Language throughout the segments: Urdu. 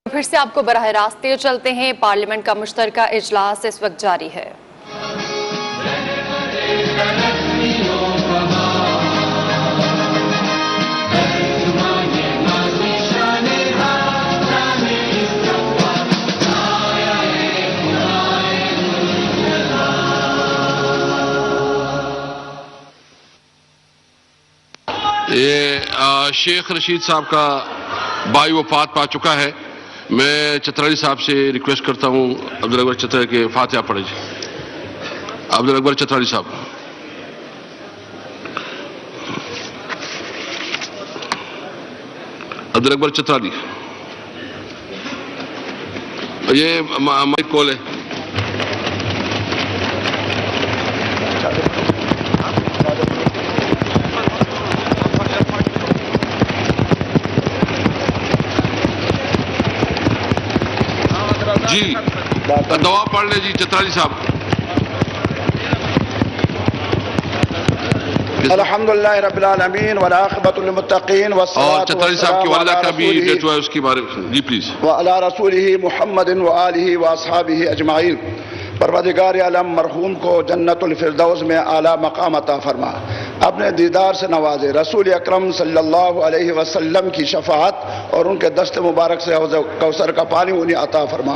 پھر سے آپ کو براہ راست چلتے ہیں۔ پارلیمنٹ کا مشترکہ اجلاس اس وقت جاری ہے۔ یہ شیخ رشید صاحب کا بائی وفات پا چکا ہے۔ میں چترالی صاحب سے ریکویسٹ کرتا ہوں عبدالاکبر چترالی کے فاتحہ پڑھیں جی۔ عبدالاکبر چترالی صاحب۔ عبدالاکبر چترالی، یہ مائک کال ہے۔ جی دعا پڑھ لیں جی چترالی صاحب۔ الحمدللہ رب العالمین والعاقبۃ للمتقین اور والصلاۃ چترالی صاحب کی والدہ کا بھی ڈیتھ ہوا ہے، اس کے بارے میں جی پلیز۔ وعلی رسولہ محمد وآلہ واصحابہ اجمعین۔ پروردگار عالم مرحوم کو جنت الفردوس میں اعلیٰ مقام عطا فرما، اپنے دیدار سے نوازے، رسول اکرم صلی اللہ علیہ وسلم کی شفاعت اور ان کے دست مبارک سے حوض کوثر کا پانی انہیں عطا فرما۔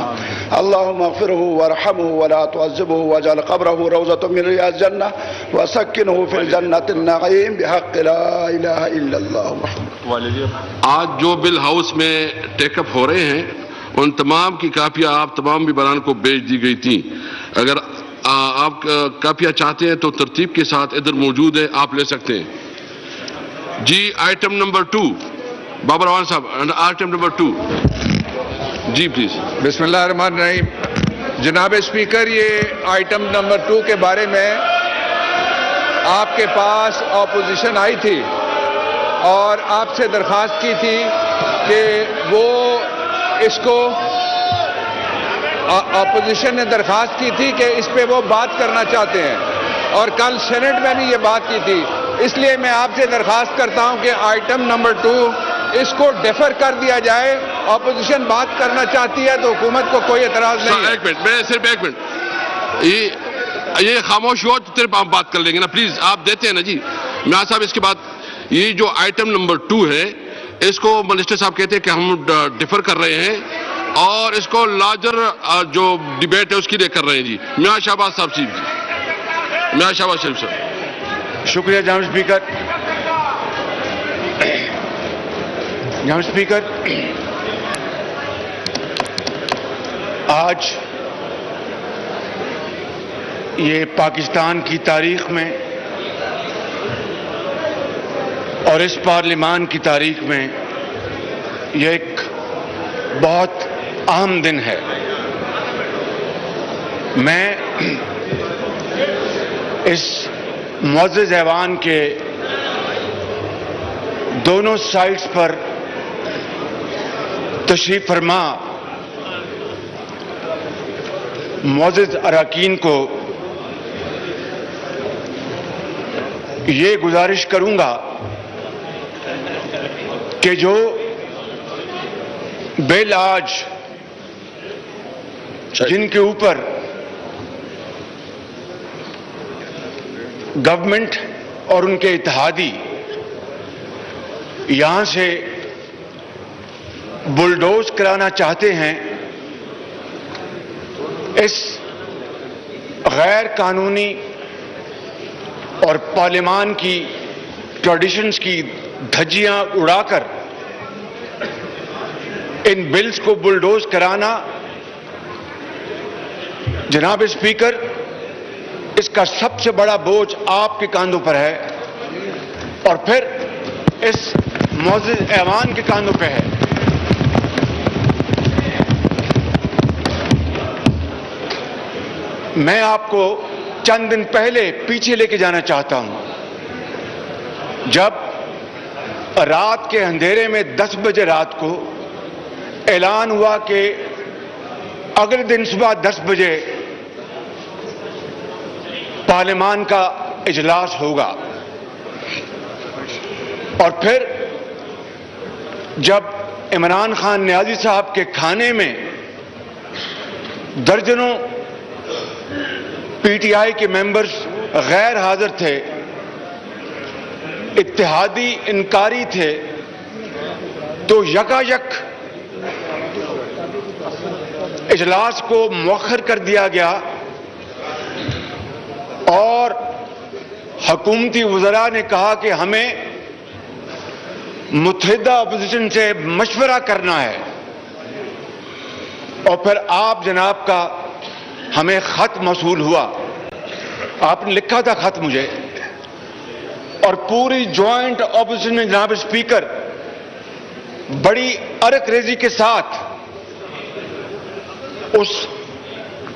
اللہم اغفرہ ورحمہ ولا تعذبہ واجعل قبرہ روضۃ من ریاض الجنہ وسکنہ فی الجنۃ النعیم بحق لا الہ الا اللہ۔ آج جو بل ہاؤس میں ٹیک اپ ہو رہے ہیں ان تمام کی کاپیاں آپ تمام ممبران کو بھیج دی گئی تھیں۔ اگر آپ کاپیاں چاہتے ہیں تو ترتیب کے ساتھ ادھر موجود ہے، آپ لے سکتے ہیں جی۔ آئٹم نمبر 2 بابر روان صاحب، آئٹم نمبر 2 جی پلیز۔ بسم اللہ الرحمن الرحیم۔ جناب اسپیکر، یہ آئٹم نمبر 2 کے بارے میں آپ کے پاس اپوزیشن آئی تھی اور آپ سے درخواست کی تھی کہ وہ اس کو، اپوزیشن نے درخواست کی تھی کہ اس پہ وہ بات کرنا چاہتے ہیں اور کل سینٹ میں بھی یہ بات کی تھی۔ اس لیے میں آپ سے درخواست کرتا ہوں کہ آئٹم نمبر 2 اس کو ڈیفر کر دیا جائے۔ اپوزیشن بات کرنا چاہتی ہے تو حکومت کو کوئی اعتراض نہیں ہے۔ ایک منٹ، میں صرف ایک منٹ، یہ خاموش ہو تو صرف آپ بات کر لیں گے نا پلیز، آپ دیتے ہیں نا جی میاں صاحب۔ اس کے بعد یہ جو آئٹم نمبر 2 ہے اس کو منسٹر صاحب کہتے ہیں کہ ہم ڈیفر کر رہے ہیں اور اس کو لارجر جو ڈیبیٹ ہے اس کے لیے کر رہے ہیں جی۔ میاں شہباز صاحب جی، میاں شہباز شریف صاحب۔ شکریہ جناب اسپیکر۔ جناب اسپیکر، آج یہ پاکستان کی تاریخ میں اور اس پارلیمان کی تاریخ میں یہ ایک بہت اہم دن ہے۔ میں اس معزز ایوان کے دونوں سائٹس پر تشریف فرما معزز اراکین کو یہ گزارش کروں گا کہ جو بل آج جن کے اوپر گورنمنٹ اور ان کے اتحادی یہاں سے بلڈوز کرانا چاہتے ہیں، اس غیر قانونی اور پارلیمان کی ٹریڈیشنز کی دھجیاں اڑا کر ان بلز کو بلڈوز کرانا، جناب اسپیکر، اس کا سب سے بڑا بوجھ آپ کے کاندھوں پر ہے اور پھر اس معزز ایوان کے کاندھوں پہ ہے۔ میں آپ کو چند دن پہلے پیچھے لے کے جانا چاہتا ہوں، جب رات کے اندھیرے میں 10 بجے رات کو اعلان ہوا کہ اگلے دن صبح 10 بجے پارلیمان کا اجلاس ہوگا، اور پھر جب عمران خان نیازی صاحب کے کھانے میں درجنوں پی ٹی آئی کے ممبرز غیر حاضر تھے، اتحادی انکاری تھے، تو یکایک اجلاس کو مؤخر کر دیا گیا اور حکومتی وزراء نے کہا کہ ہمیں متحدہ اپوزیشن سے مشورہ کرنا ہے، اور پھر آپ جناب کا ہمیں خط موصول ہوا. آپ نے لکھا تھا خط مجھے، اور پوری جوائنٹ اپوزیشن میں جناب اسپیکر بڑی ارک ریزی کے ساتھ اس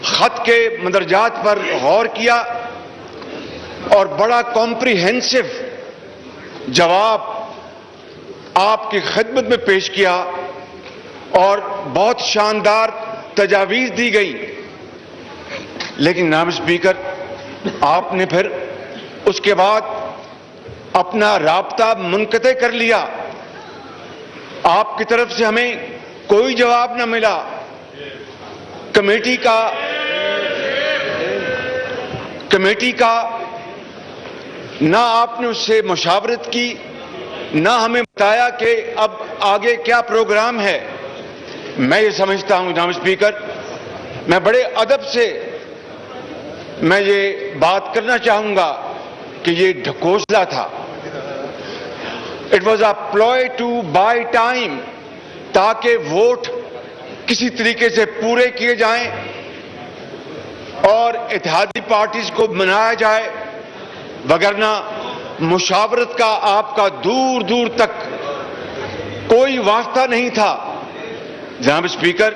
خط کے مندرجات پر غور کیا اور بڑا کمپریہنسو جواب آپ کی خدمت میں پیش کیا اور بہت شاندار تجاویز دی گئی. لیکن جناب اسپیکر، آپ نے پھر اس کے بعد اپنا رابطہ منقطع کر لیا. آپ کی طرف سے ہمیں کوئی جواب نہ ملا. کمیٹی کا نہ آپ نے اس سے مشاورت کی، نہ ہمیں بتایا کہ اب آگے کیا پروگرام ہے. میں یہ سمجھتا ہوں جناب اسپیکر، میں بڑے ادب سے میں یہ بات کرنا چاہوں گا کہ یہ ڈھکوسلا تھا. It was a ploy to buy time, تاکہ ووٹ کسی طریقے سے پورے کیے جائیں اور اتحادی پارٹیز کو منایا جائے، وگرنہ مشاورت کا آپ کا دور دور تک کوئی واسطہ نہیں تھا. جناب اسپیکر،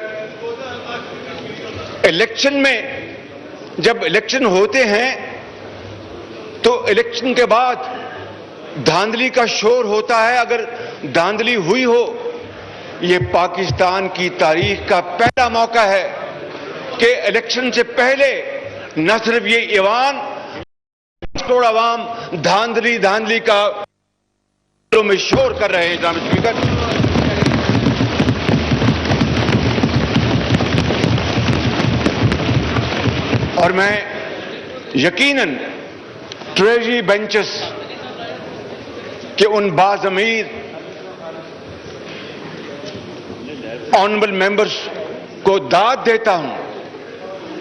الیکشن میں جب الیکشن ہوتے ہیں تو الیکشن کے بعد دھاندلی کا شور ہوتا ہے. اگر دھاندلی ہوئی ہو، یہ پاکستان کی تاریخ کا پہلا موقع ہے کہ الیکشن سے پہلے نہ صرف یہ ایوان کروڑ عوام دھاندلی کا میں شور کر رہے ہیں. جناب اسپیکر، اور میں یقیناً ٹریجری بینچز کے ان باضمیر آنریبل ممبرز کو داد دیتا ہوں،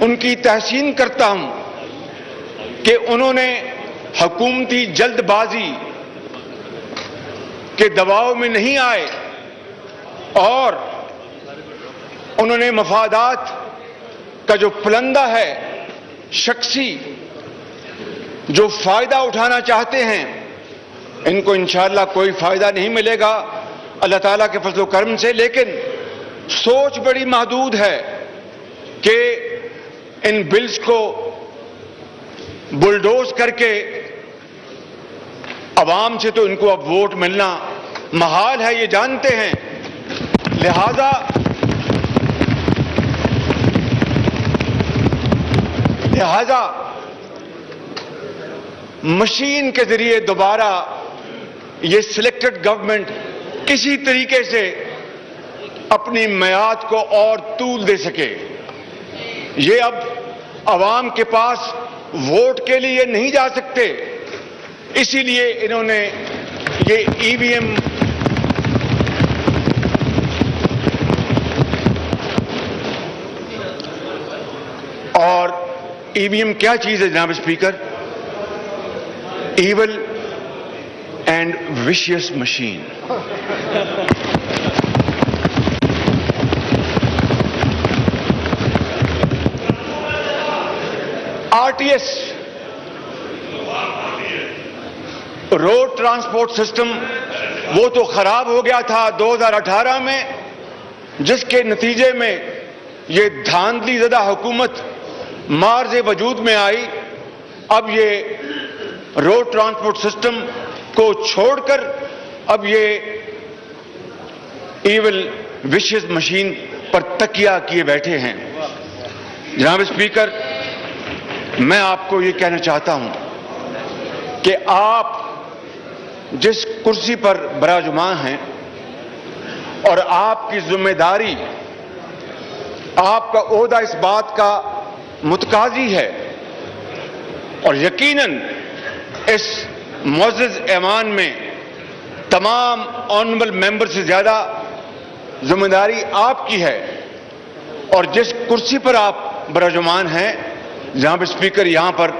ان کی تحسین کرتا ہوں کہ انہوں نے حکومتی جلد بازی کے دباؤ میں نہیں آئے اور انہوں نے مفادات کا جو پلندہ ہے، شخصی جو فائدہ اٹھانا چاہتے ہیں، ان کو انشاءاللہ کوئی فائدہ نہیں ملے گا اللہ تعالیٰ کے فضل و کرم سے. لیکن سوچ بڑی محدود ہے کہ ان بلز کو بلڈوز کر کے عوام سے تو ان کو اب ووٹ ملنا محال ہے، یہ جانتے ہیں. لہذا مشین کے ذریعے دوبارہ یہ سلیکٹڈ گورنمنٹ کسی طریقے سے اپنی میعاد کو اور طول دے سکے. یہ اب عوام کے پاس ووٹ کے لیے نہیں جا سکتے، اسی لیے انہوں نے یہ ای وی ایم اور ای وی ایم کیا چیز ہے جناب speaker? Evil and vicious machine. R T S road transport system وہ تو خراب ہو گیا تھا 2018 میں، جس کے نتیجے میں یہ دھاندلی زدہ حکومت معرض وجود میں آئی. اب یہ روڈ ٹرانسپورٹ سسٹم کو چھوڑ کر اب یہ ایول وشیس مشین پر تکیہ کیے بیٹھے ہیں. جناب اسپیکر، میں آپ کو یہ کہنا چاہتا ہوں کہ آپ جس کرسی پر براجمان ہیں اور آپ کی ذمہ داری، آپ کا عہدہ اس بات کا متقاضی ہے، اور یقیناً اس معزز ایوان میں تمام آنریبل ممبر سے زیادہ ذمہ داری آپ کی ہے، اور جس کرسی پر آپ براجمان ہیں جناب اسپیکر، یہاں پر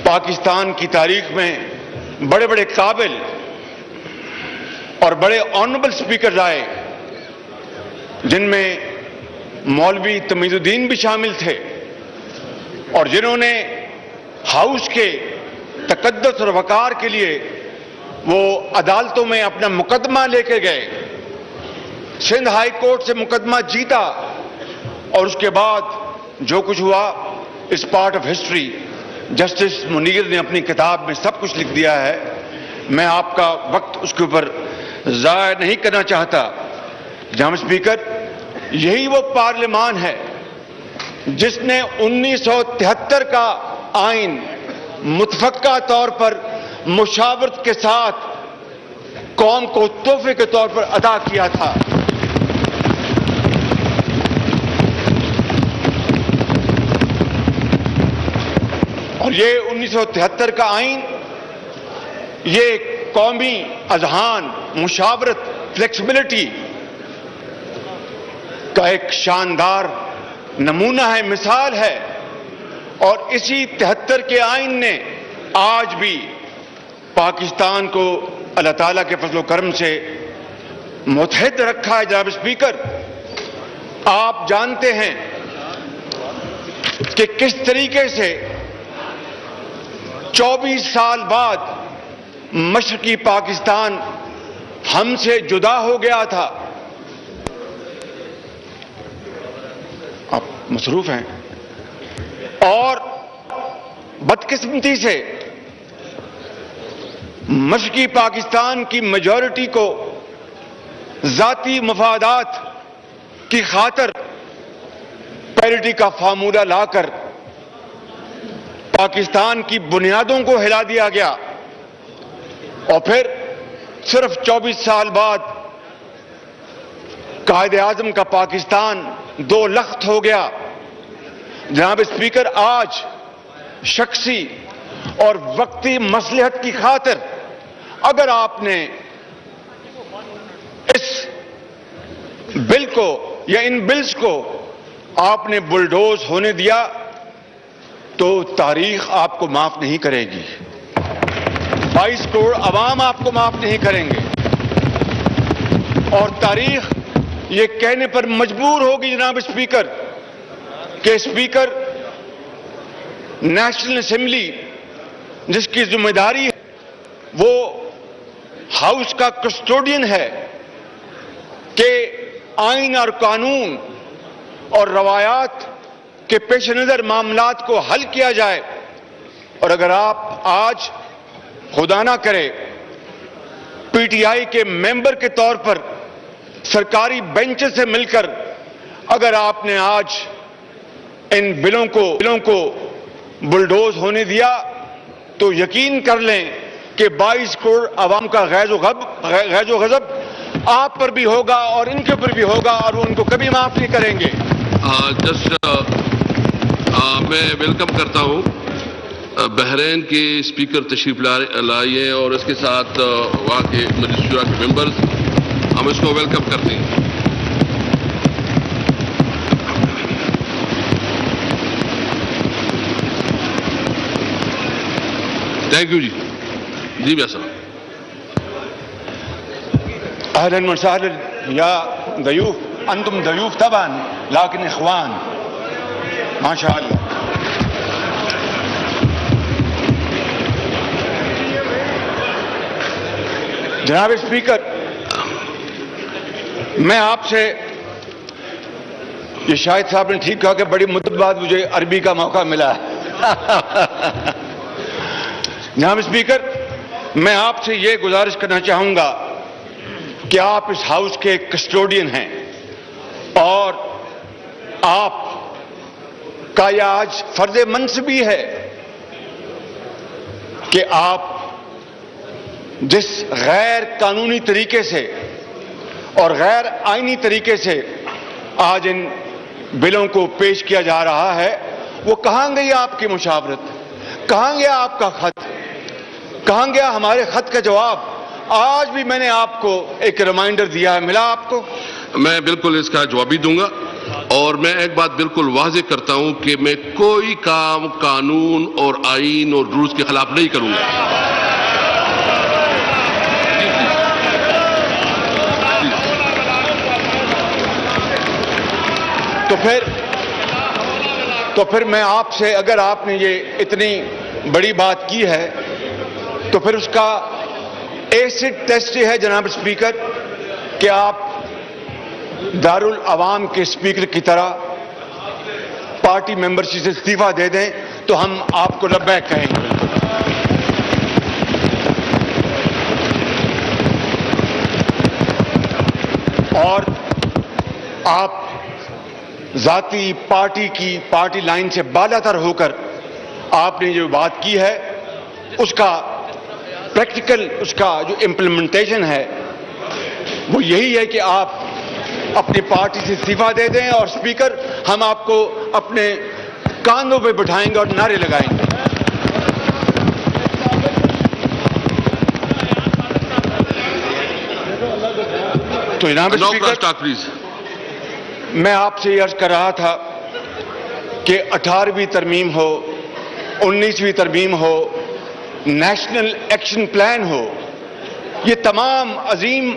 پاکستان کی تاریخ میں بڑے بڑے قابل اور بڑے آنریبل اسپیکر آئے، جن میں مولوی تمیز الدین بھی شامل تھے، اور جنہوں نے ہاؤس کے تقدس اور وقار کے لیے وہ عدالتوں میں اپنا مقدمہ لے کے گئے، سندھ ہائی کورٹ سے مقدمہ جیتا، اور اس کے بعد جو کچھ ہوا اس part of history justice Munir نے اپنی کتاب میں سب کچھ لکھ دیا ہے۔ میں آپ کا وقت اس کے اوپر ضائع نہیں کرنا چاہتا۔ جناب اسپیکر، یہی وہ پارلیمان ہے جس نے 1973 کا آئین متفقہ طور پر مشاورت کے ساتھ قوم کو تحفے کے طور پر ادا کیا تھا۔ اور یہ 1973 کا آئین یہ قومی اذہان، مشاورت، فلیکسیبلٹی کا ایک شاندار نمونہ ہے، مثال ہے، اور اسی 73 کے آئین نے آج بھی پاکستان کو اللہ تعالیٰ کے فضل و کرم سے متحد رکھا ہے۔ جناب اسپیکر، آپ جانتے ہیں کہ کس طریقے سے 24 سال بعد مشرقی پاکستان ہم سے جدا ہو گیا تھا۔ آپ مصروف ہیں، اور بدقسمتی سے مشرقی پاکستان کی میجورٹی کو ذاتی مفادات کی خاطر پیرٹی کا فارمولہ لا کر پاکستان کی بنیادوں کو ہلا دیا گیا، اور پھر صرف 24 سال بعد قائد اعظم کا پاکستان دو لخت ہو گیا۔ جناب اسپیکر، آج شخصی اور وقتی مصلحت کی خاطر اگر آپ نے اس بل کو یا ان بلز کو آپ نے بلڈوز ہونے دیا تو تاریخ آپ کو معاف نہیں کرے گی، 22 کروڑ عوام آپ کو معاف نہیں کریں گے، اور تاریخ یہ کہنے پر مجبور ہوگی جناب اسپیکر کہ اسپیکر نیشنل اسمبلی جس کی ذمہ داری ہے وہ ہاؤس کا کسٹوڈین ہے کہ آئین اور قانون اور روایات کے پیش نظر معاملات کو حل کیا جائے، اور اگر آپ آج خدا نہ کرے پی ٹی آئی کے ممبر کے طور پر سرکاری بینچ سے مل کر اگر آپ نے آج ان بلوں کو بلڈوز ہونے دیا تو یقین کر لیں کہ 22 کروڑ عوام کا غیظ و غضب آپ پر بھی ہوگا اور ان کے اوپر بھی ہوگا، اور وہ ان کو کبھی معاف نہیں کریں گے۔ میں ویلکم کرتا ہوں بحرین کے اسپیکر تشریف لائی ہیں اور اس کے ساتھ وہاں کے مجلس شورا کے ممبرز، ہم اس کو ویلکم کرتے ہیں۔ تھینک یو جی بھیا صاحب۔ اہلاً وسہلاً یا ضیوف، انتم ضیوف طبعا لیکن اخوان، ماشاء اللہ۔ جناب اسپیکر، میں آپ سے یہ شاہد صاحب نے ٹھیک کہا کہ بڑی مدت بعد مجھے عربی کا موقع ملا ہے۔ جناب اسپیکر، میں آپ سے یہ گزارش کرنا چاہوں گا کہ آپ اس ہاؤس کے کسٹوڈین ہیں، اور آپ کا یہ آج فرض منصبی ہے کہ آپ جس غیر قانونی طریقے سے اور غیر آئینی طریقے سے آج ان بلوں کو پیش کیا جا رہا ہے، وہ کہاں گئی آپ کی مشاورت؟ کہاں گیا آپ کا خط؟ کہاں گیا ہمارے خط کا جواب؟ آج بھی میں نے آپ کو ایک ریمائنڈر دیا ہے، ملا آپ کو؟ میں بالکل اس کا جواب بھی دوں گا، اور میں ایک بات بالکل واضح کرتا ہوں کہ میں کوئی کام قانون اور آئین اور رولز کے خلاف نہیں کروں گا۔ تو پھر میں آپ سے، اگر آپ نے یہ اتنی بڑی بات کی ہے تو پھر اس کا ایسڈ ٹیسٹ یہ ہے جناب اسپیکر کہ آپ دارالعوام کے اسپیکر کی طرح پارٹی ممبرشپ سے استعفیٰ دے دیں تو ہم آپ کو لبیک کہیں گے۔ اور آپ ذاتی پارٹی لائن سے بالا تر ہو کر آپ نے جو بات کی ہے اس کا پریکٹیکل، اس کا جو امپلیمنٹیشن ہے وہ یہی ہے کہ آپ اپنی پارٹی سے استعفیٰ دے دیں، اور اسپیکر ہم آپ کو اپنے کاندھوں پہ بٹھائیں گے اور نعرے لگائیں گے۔ تو جناب اسپیکر، پلیز۔ میں آپ سے یہ عرض کر رہا تھا کہ 18ویں ترمیم ہو، 19ویں ترمیم ہو، نیشنل ایکشن پلان ہو، یہ تمام عظیم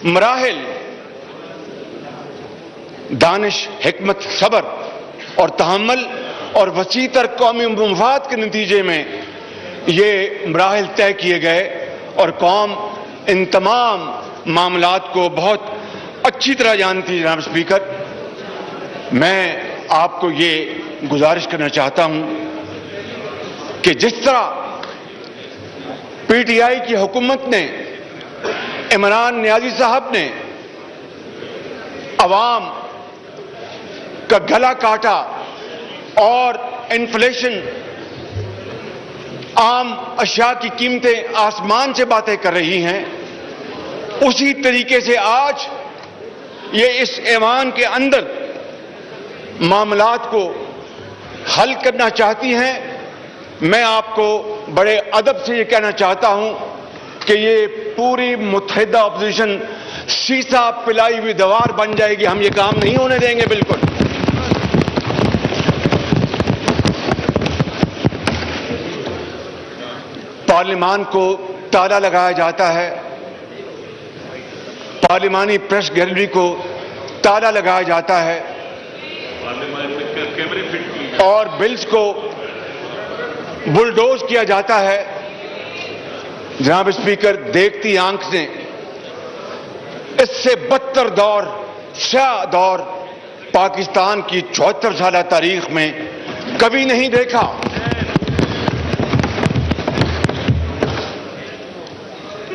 مراحل دانش، حکمت، صبر اور تحمل اور وسیع تر قومی مفاد کے نتیجے میں یہ مراحل طے کیے گئے، اور قوم ان تمام معاملات کو بہت اچھی طرح جانتی ہے۔ جناب اسپیکر، میں آپ کو یہ گزارش کرنا چاہتا ہوں کہ جس طرح پی ٹی آئی کی حکومت نے، عمران نیازی صاحب نے عوام کا گلا کاٹا اور انفلیشن، عام اشیاء کی قیمتیں آسمان سے باتیں کر رہی ہیں، اسی طریقے سے آج یہ اس ایوان کے اندر معاملات کو حل کرنا چاہتی ہیں۔ میں آپ کو بڑے ادب سے یہ کہنا چاہتا ہوں کہ یہ پوری متحدہ اپوزیشن سیسا پلائی ہوئی دیوار بن جائے گی، ہم یہ کام نہیں ہونے دیں گے بالکل۔ پارلیمان کو تالا لگایا جاتا ہے، پارلیمانی پریس گیلری کو تالا لگایا جاتا ہے، اور بلز کو بلڈوز کیا جاتا ہے۔ جناب اسپیکر، دیکھتی آنکھ سے اس سے بدتر دور، سیاہ دور پاکستان کی 74 سالہ تاریخ میں کبھی نہیں دیکھا۔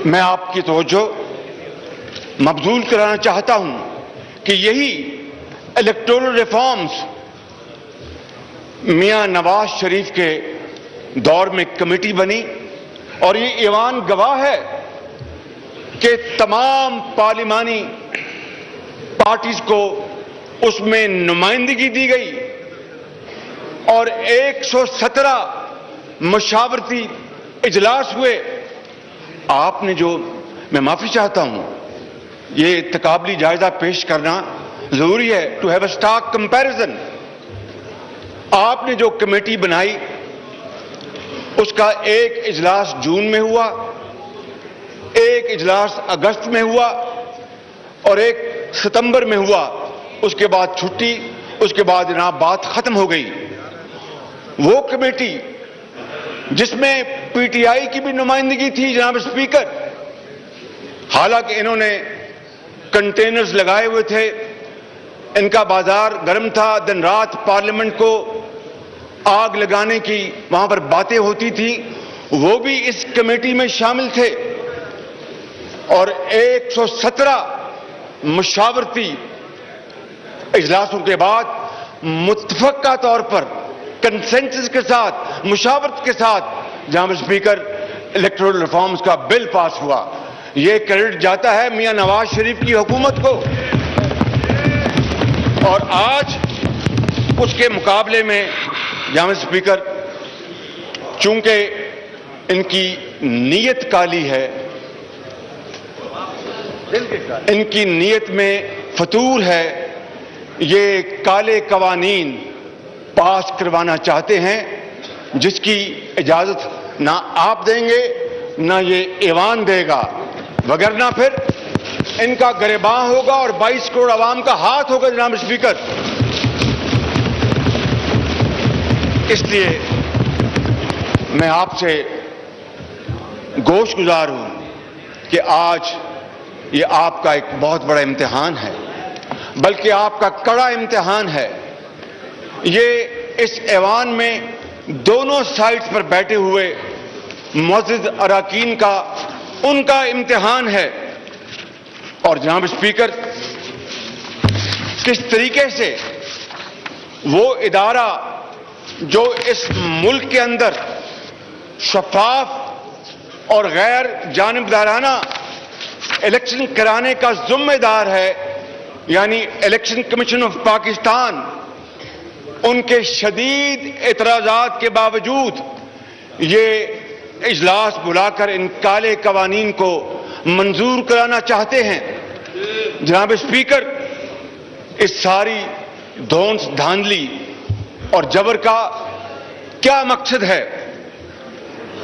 میں آپ کی توجہ مبذول کرانا چاہتا ہوں کہ یہی الیکٹورل ریفارمز میاں نواز شریف کے دور میں کمیٹی بنی، اور یہ ایوان گواہ ہے کہ تمام پارلیمانی پارٹیز کو اس میں نمائندگی دی گئی، اور 117 مشاورتی اجلاس ہوئے۔ آپ نے جو، میں معافی چاہتا ہوں، یہ تقابلی جائزہ پیش کرنا ضروری ہے، to have a stark comparison. آپ نے جو کمیٹی بنائی اس کا ایک اجلاس جون میں ہوا، ایک اجلاس اگست میں ہوا، اور ایک ستمبر میں ہوا۔ اس کے بعد چھٹی، اس کے بعد جناب بات ختم ہو گئی۔ وہ کمیٹی جس میں پی ٹی آئی کی بھی نمائندگی تھی جناب اسپیکر، حالانکہ انہوں نے کنٹینرز لگائے ہوئے تھے، ان کا بازار گرم تھا، دن رات پارلیمنٹ کو آگ لگانے کی وہاں پر باتیں ہوتی تھی، وہ بھی اس کمیٹی میں شامل تھے، اور 117 مشاورتی اجلاسوں کے بعد متفقہ طور پر کنسنسس کے ساتھ، مشاورت کے ساتھ جناب اسپیکر الیکٹورل ریفارمز کا بل پاس ہوا۔ یہ کریڈٹ جاتا ہے میاں نواز شریف کی حکومت کو، اور آج اس کے مقابلے میں جناب اسپیکر چونکہ ان کی نیت کالی ہے، ان کی نیت میں فتور ہے، یہ کالے قوانین پاس کروانا چاہتے ہیں جس کی اجازت نہ آپ دیں گے نہ یہ ایوان دے گا، وگرنہ پھر ان کا گریباں ہوگا اور 22 کروڑ عوام کا ہاتھ ہوگا جناب اسپیکر۔ اس لیے میں آپ سے گوش گزار ہوں کہ آج یہ آپ کا ایک بہت بڑا امتحان ہے، بلکہ آپ کا کڑا امتحان ہے۔ یہ اس ایوان میں دونوں سائڈز پر بیٹھے ہوئے معزز اراکین کا ان کا امتحان ہے، اور جناب اسپیکر کس طریقے سے وہ ادارہ جو اس ملک کے اندر شفاف اور غیر جانبدارانہ الیکشن کرانے کا ذمہ دار ہے، یعنی الیکشن کمیشن آف پاکستان، ان کے شدید اعتراضات کے باوجود یہ اجلاس بلا کر ان کالے قوانین کو منظور کرانا چاہتے ہیں۔ جناب اسپیکر، اس ساری دھونس دھاندلی اور جبر کا کیا مقصد ہے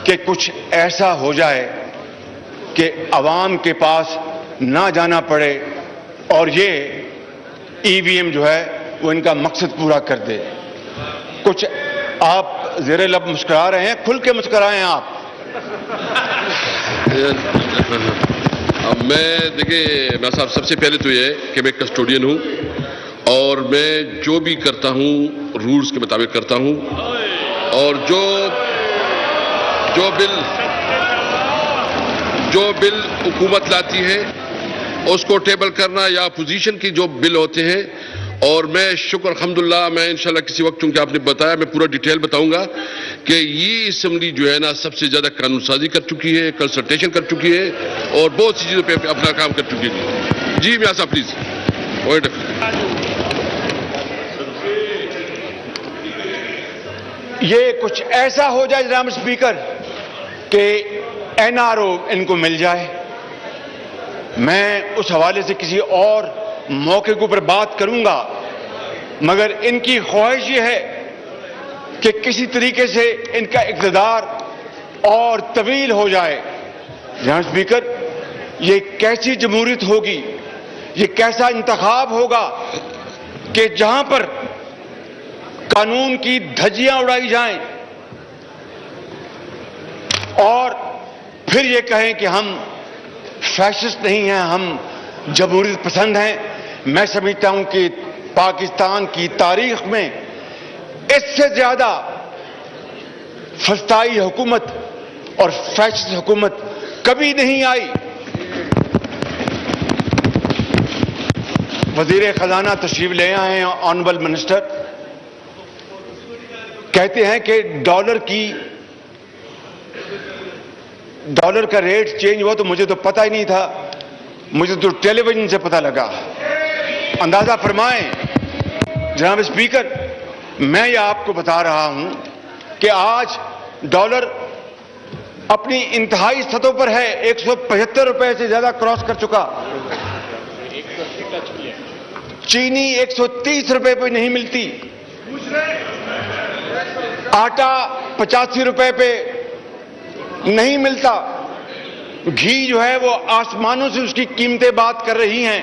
کہ کچھ ایسا ہو جائے کہ عوام کے پاس نہ جانا پڑے اور یہ ای وی ایم جو ہے وہ ان کا مقصد پورا کر دے۔ کچھ آپ زیر لب مسکرا رہے ہیں، کھل کے مسکرائیں آپ۔ میں دیکھیں میں صاحب، سب سے پہلے تو یہ ہے کہ میں کسٹوڈین ہوں اور میں جو بھی کرتا ہوں رولز کے مطابق کرتا ہوں، اور جو بل حکومت لاتی ہے اس کو ٹیبل کرنا یا اپوزیشن کی جو بل ہوتے ہیں، اور میں شکر الحمدللہ میں انشاءاللہ کسی وقت، چونکہ آپ نے بتایا، میں پورا ڈیٹیل بتاؤں گا کہ یہ اسمبلی جو ہے نا سب سے زیادہ قانون سازی کر چکی ہے، کنسلٹیشن کر چکی ہے، اور بہت سی چیزوں پہ اپنا کام کر چکی ہے۔ جی میاں صاحب پلیز پوائنٹ۔ یہ کچھ ایسا ہو جائے جناب اسپیکر کہ این آر او ان کو مل جائے، میں اس حوالے سے کسی اور موقع کے اوپر بات کروں گا، مگر ان کی خواہش یہ ہے کہ کسی طریقے سے ان کا اقتدار اور طویل ہو جائے۔ جناب اسپیکر، یہ کیسی جمہوریت ہوگی، یہ کیسا انتخاب ہوگا کہ جہاں پر قانون کی دھجیاں اڑائی جائیں اور پھر یہ کہیں کہ ہم فیشسٹ نہیں ہیں، ہم جمہوریت پسند ہیں۔ میں سمجھتا ہوں کہ پاکستان کی تاریخ میں اس سے زیادہ فسطائی حکومت اور فیشسٹ حکومت کبھی نہیں آئی۔ وزیر خزانہ تشریف لے آئے ہیں، آنریبل منسٹر، کہتے ہیں کہ ڈالر کا ریٹ چینج ہوا، تو مجھے تو پتہ ہی نہیں تھا، مجھے تو ٹیلی ویژن سے پتہ لگا۔ اندازہ فرمائیں جناب اسپیکر، میں یہ آپ کو بتا رہا ہوں کہ آج ڈالر اپنی انتہائی سطح پر ہے، 175 روپے سے زیادہ کراس کر چکا۔ چینی 130 روپے پہ نہیں ملتی، آٹا 85 روپے پہ نہیں ملتا، گھی جو ہے وہ آسمانوں سے اس کی قیمتیں بات کر رہی ہیں،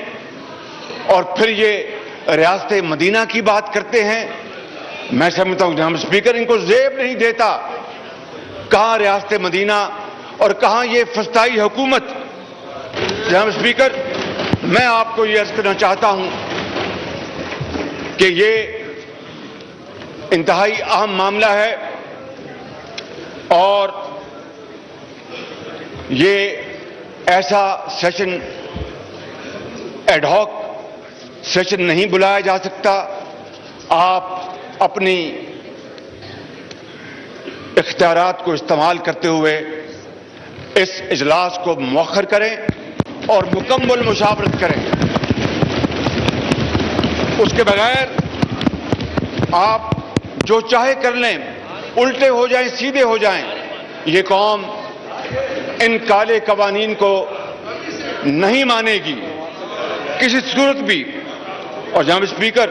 اور پھر یہ ریاست مدینہ کی بات کرتے ہیں۔ میں سمجھتا ہوں جناب اسپیکر ان کو زیب نہیں دیتا، کہاں ریاست مدینہ اور کہاں یہ فسطائی حکومت۔ جناب اسپیکر، میں آپ کو یہ عرض کرنا چاہتا ہوں کہ یہ انتہائی اہم معاملہ ہے، اور یہ ایسا سیشن ایڈ ہاک سیشن نہیں بلایا جا سکتا۔ آپ اپنی اختیارات کو استعمال کرتے ہوئے اس اجلاس کو مؤخر کریں۔ اور مکمل مشاورت کریں. اس کے بغیر آپ جو چاہے کر لیں، الٹے ہو جائیں، سیدھے ہو جائیں، یہ قوم ان کالے قوانین کو نہیں مانے گی کسی صورت بھی. اور جناب اسپیکر،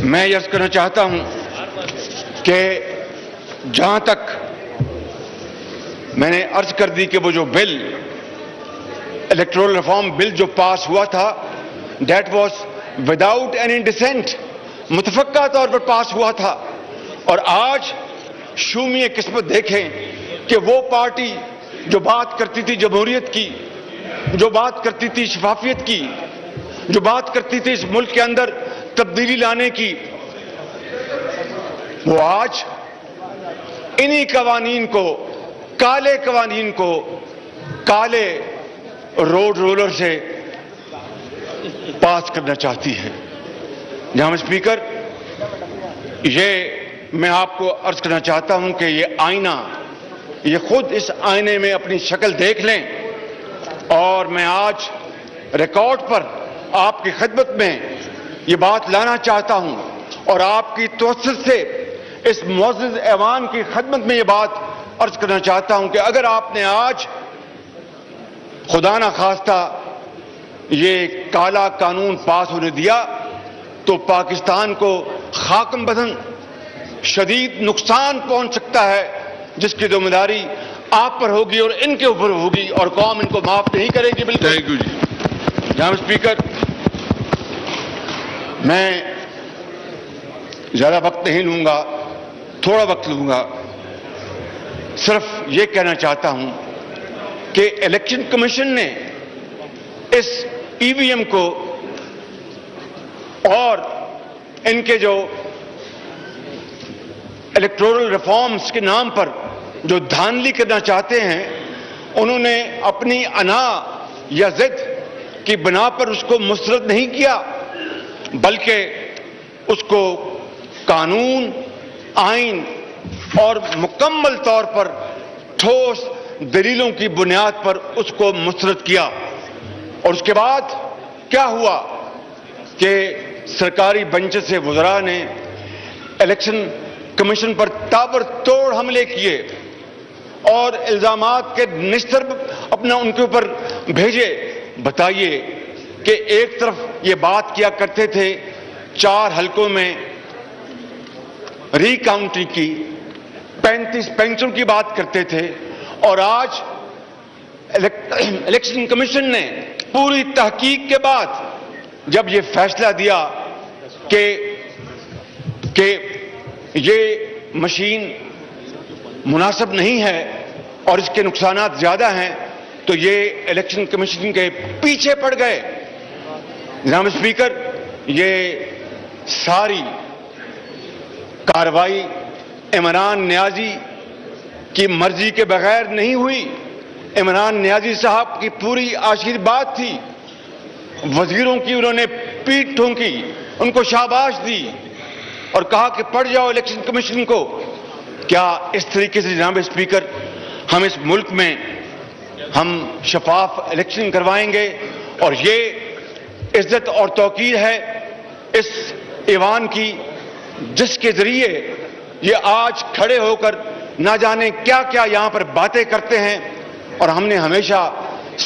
میں یہ عرض کرنا چاہتا ہوں کہ جہاں تک میں نے عرض کر دی کہ وہ جو بل، الیکٹورل ریفارم بل جو پاس ہوا تھا، that was without any dissent, متفقہ طور پر پاس ہوا تھا. اور آج شومی قسمت دیکھیں کہ وہ پارٹی جو بات کرتی تھی جمہوریت کی، جو بات کرتی تھی شفافیت کی، جو بات کرتی تھی اس ملک کے اندر تبدیلی لانے کی، وہ آج انہی قوانین کو، کالے قوانین کو، کالے روڈ رولر سے پاس کرنا چاہتی ہے. جناب اسپیکر، یہ میں آپ کو عرض کرنا چاہتا ہوں کہ یہ آئینہ، یہ خود اس آئینے میں اپنی شکل دیکھ لیں. اور میں آج ریکارڈ پر آپ کی خدمت میں یہ بات لانا چاہتا ہوں اور آپ کی توسط سے اس معزز ایوان کی خدمت میں یہ بات عرض کرنا چاہتا ہوں کہ اگر آپ نے آج خدا نہ خواستہ یہ کالا قانون پاس ہونے دیا تو پاکستان کو خاکم بدن شدید نقصان پہنچ سکتا ہے، جس کی ذمہ داری آپ پر ہوگی اور ان کے اوپر ہوگی، اور قوم ان کو معاف نہیں کرے گی. بالکل. تھینک یو جی. جناب اسپیکر، میں زیادہ وقت نہیں لوں گا، تھوڑا وقت لوں گا. صرف یہ کہنا چاہتا ہوں کہ الیکشن کمیشن نے اس ای وی ایم کو اور ان کے جو الیکٹورل ریفارمز کے نام پر جو دھاندلی کرنا چاہتے ہیں، انہوں نے اپنی انا یا ضد کی بنا پر اس کو مسترد نہیں کیا، بلکہ اس کو قانون، آئین اور مکمل طور پر ٹھوس دلیلوں کی بنیاد پر اس کو مسترد کیا. اور اس کے بعد کیا ہوا کہ سرکاری بنچ سے وزراء نے الیکشن کمیشن پر تابڑتوڑ حملے کیے اور الزامات کے نشتر اپنا ان کے اوپر بھیجے. بتائیے کہ ایک طرف یہ بات کیا کرتے تھے 4 حلقوں میں ری کاؤنٹنگ کی، 35 پینشن کی بات کرتے تھے، اور آج الیکشن کمیشن نے پوری تحقیق کے بعد جب یہ فیصلہ دیا کہ یہ مشین مناسب نہیں ہے اور اس کے نقصانات زیادہ ہیں، تو یہ الیکشن کمیشن کے پیچھے پڑ گئے. جناب اسپیکر، یہ ساری کارروائی عمران نیازی کی مرضی کے بغیر نہیں ہوئی. عمران نیازی صاحب کی پوری آشیرواد تھی. وزیروں کی انہوں نے پیٹھ ٹھونکی، ان کو شاباش دی اور کہا کہ پڑھ جاؤ الیکشن کمیشن کو. کیا اس طریقے سے جناب اسپیکر ہم اس ملک میں ہم شفاف الیکشن کروائیں گے؟ اور یہ عزت اور توقیر ہے اس ایوان کی، جس کے ذریعے یہ آج کھڑے ہو کر نہ جانے کیا کیا یہاں پر باتیں کرتے ہیں، اور ہم نے ہمیشہ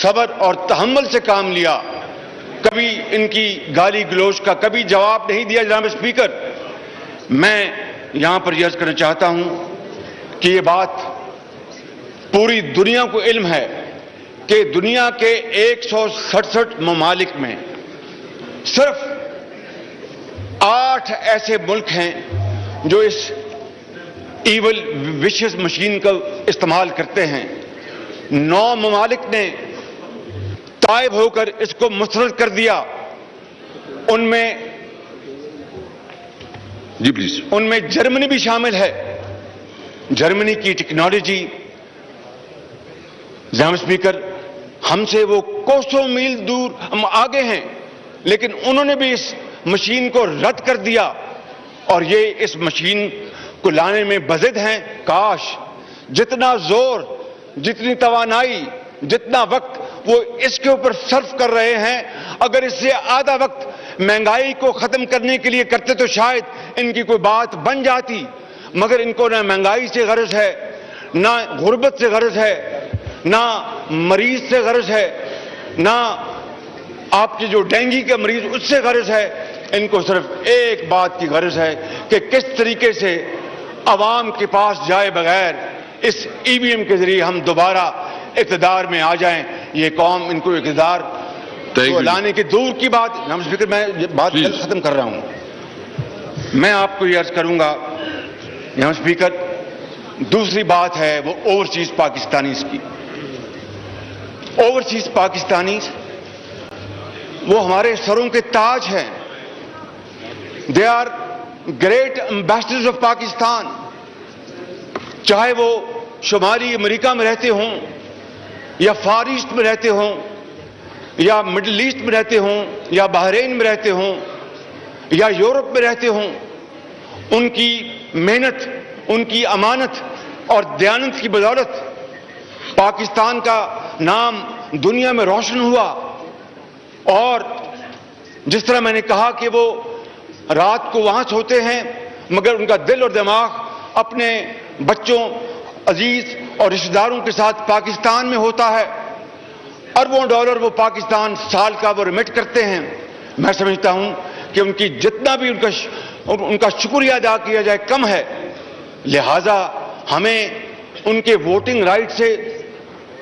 صبر اور تحمل سے کام لیا. کبھی ان کی گالی گلوچ کا کبھی جواب نہیں دیا. جناب اسپیکر، میں یہاں پر یہ عرض کرنا چاہتا ہوں کہ یہ بات پوری دنیا کو علم ہے کہ دنیا کے 167 ممالک میں صرف 8 ایسے ملک ہیں جو اس ایول وشز مشین کا استعمال کرتے ہیں. 9 ممالک نے تائب ہو کر اس کو مسترد کر دیا. ان میں جی پلیز. ان میں جرمنی بھی شامل ہے. جرمنی کی ٹیکنالوجی، جناب اسپیکر، ہم سے وہ کوسوں میل دور ہم آگے ہیں، لیکن انہوں نے بھی اس مشین کو رد کر دیا اور یہ اس مشین کو لانے میں بضد ہیں. کاش جتنا زور، جتنی توانائی، جتنا وقت وہ اس کے اوپر صرف کر رہے ہیں. اگر اس سے آدھا وقت مہنگائی کو ختم کرنے کے لیے کرتے تو شاید ان کی کوئی بات بن جاتی, مگر ان کو نہ مہنگائی سے غرض ہے, نہ غربت سے غرض ہے, نہ مریض سے غرض ہے, نہ آپ کے جو ڈینگی کے مریض اس سے غرض ہے. ان کو صرف ایک بات کی غرض ہے کہ کس طریقے سے عوام کے پاس جائے بغیر اس ای وی ایم کے ذریعے ہم دوبارہ اقتدار میں آ جائیں. یہ قوم ان کو اقتدار لانے کی دور کی بات. جناب اسپیکر, میں بات جلد ختم کر رہا ہوں. میں آپ کو یہ عرض کروں گا جناب اسپیکر, دوسری بات ہے وہ اوورسیز پاکستانیز کی. اوورسیز پاکستانیز وہ ہمارے سروں کے تاج ہیں. They are great ambassadors of Pakistan. چاہے وہ شمالی امریکہ میں رہتے ہوں, یا فار ایسٹ میں رہتے ہوں, یا مڈل ایسٹ میں رہتے ہوں, یا بحرین میں رہتے ہوں, یا یورپ میں رہتے ہوں, ان کی محنت, ان کی امانت اور دیانت کی بدولت پاکستان کا نام دنیا میں روشن ہوا. اور جس طرح میں نے کہا کہ وہ رات کو وہاں سوتے ہیں مگر ان کا دل اور دماغ اپنے بچوں, عزیز اور رشتہ داروں کے ساتھ پاکستان میں ہوتا ہے. اربوں ڈالر وہ پاکستان سال کا وہ ریمٹ کرتے ہیں. میں سمجھتا ہوں کہ ان کی جتنا بھی ان کا شکریہ ادا کیا جائے کم ہے. لہذا ہمیں ان کے ووٹنگ رائٹ سے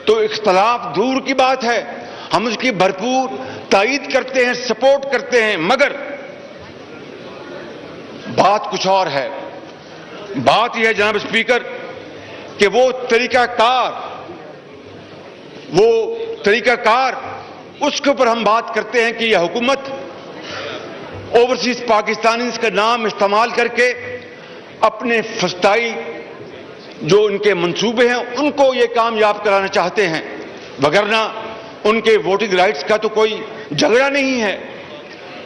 تو اختلاف دور کی بات ہے, ہم اس کی بھرپور تائید کرتے ہیں, سپورٹ کرتے ہیں, مگر بات کچھ اور ہے. بات یہ ہے جناب اسپیکر کہ وہ طریقہ کار اس کے اوپر ہم بات کرتے ہیں کہ یہ حکومت اوورسیز پاکستانیز کا نام استعمال کر کے اپنے فسطائی جو ان کے منصوبے ہیں ان کو یہ کامیاب کرانا چاہتے ہیں, وگرنہ ان کے ووٹنگ رائٹس کا تو کوئی جھگڑا نہیں ہے.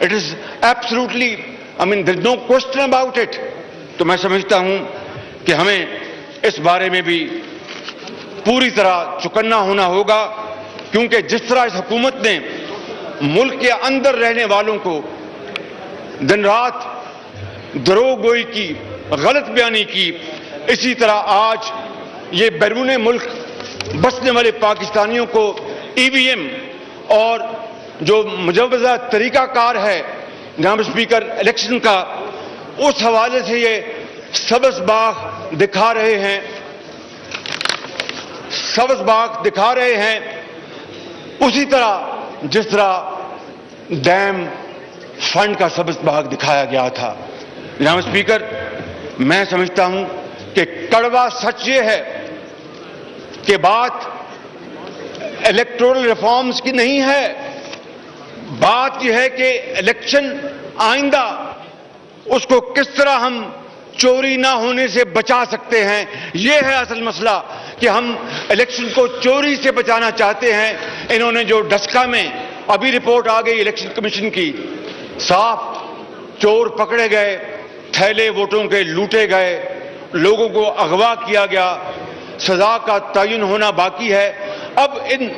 It is absolutely there is no question about it. تو میں سمجھتا ہوں کہ ہمیں اس بارے میں بھی پوری طرح چوکنا ہونا ہوگا, کیونکہ جس طرح اس حکومت نے ملک کے اندر رہنے والوں کو دن رات دروغ گوئی کی, غلط بیانی کی, اسی طرح آج یہ بیرون ملک بسنے والے پاکستانیوں کو ای وی ایم اور جو مجوزہ طریقہ کار ہے جناب اسپیکر الیکشن کا, اس حوالے سے یہ سبز باغ دکھا رہے ہیں, سبز باغ دکھا رہے ہیں اسی طرح جس طرح ڈیم فنڈ کا سبز باغ دکھایا گیا تھا. جناب اسپیکر, میں سمجھتا ہوں کہ کڑوا سچ یہ ہے کہ بات الیکٹورل ریفارمز کی نہیں ہے, بات یہ ہے کہ الیکشن آئندہ اس کو کس طرح ہم چوری نہ ہونے سے بچا سکتے ہیں. یہ ہے اصل مسئلہ کہ ہم الیکشن کو چوری سے بچانا چاہتے ہیں. انہوں نے جو ڈسکا میں ابھی رپورٹ آ گئی الیکشن کمیشن کی, صاف چور پکڑے گئے, تھیلے ووٹوں کے لوٹے گئے, لوگوں کو اغوا کیا گیا, سزا کا تعین ہونا باقی ہے. اب ان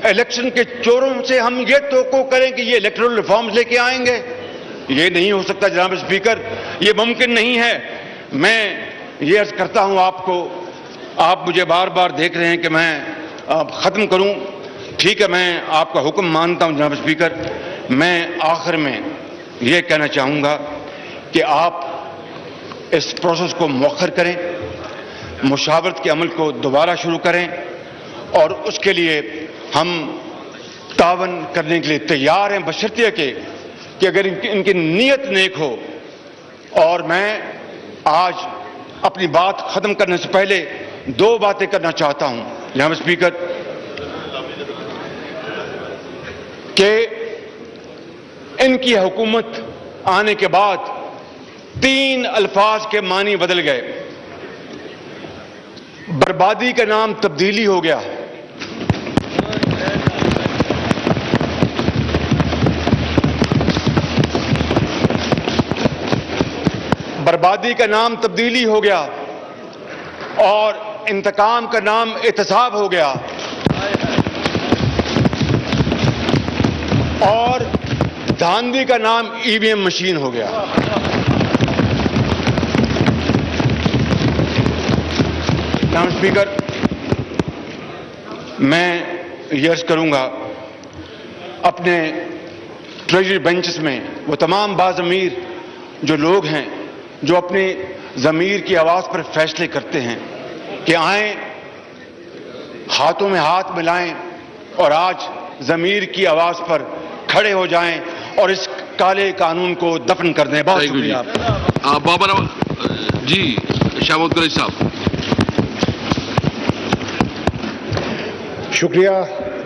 الیکشن کے چوروں سے ہم یہ توقع کریں کہ یہ الیکٹورل ریفارمز لے کے آئیں گے, یہ نہیں ہو سکتا جناب اسپیکر, یہ ممکن نہیں ہے. میں یہ عرض کرتا ہوں آپ کو, آپ مجھے بار بار دیکھ رہے ہیں کہ میں ختم کروں. ٹھیک ہے, میں آپ کا حکم مانتا ہوں جناب اسپیکر. میں آخر میں یہ کہنا چاہوں گا کہ آپ اس پروسیس کو مؤخر کریں, مشاورت کے عمل کو دوبارہ شروع کریں, اور اس کے لیے ہم تعاون کرنے کے لیے تیار ہیں, بشرطیہ کہ اگر ان کی نیت نیک ہو. اور میں آج اپنی بات ختم کرنے سے پہلے دو باتیں کرنا چاہتا ہوں جناب اسپیکر, کہ ان کی حکومت آنے کے بعد 3 الفاظ کے معنی بدل گئے. بربادی کا نام تبدیلی ہو گیا, بربادی کا نام تبدیلی ہو گیا, اور انتقام کا نام احتساب ہو گیا. اور دھاندلی کا نام ای وی ایم مشین ہو گیا. جناب اسپیکر، میں یہ عرض کروں گا اپنے ٹریجری بینچز میں وہ تمام باضمیر جو لوگ ہیں جو اپنے ضمیر کی آواز پر فیصلے کرتے ہیں کہ آئیں ہاتھوں میں ہاتھ ملائیں اور آج ضمیر کی آواز پر کھڑے ہو جائیں اور اس کالے قانون کو دفن کر دیں. بہت شکریہ. بابر جی، شہباز قریشی صاحب. شکریہ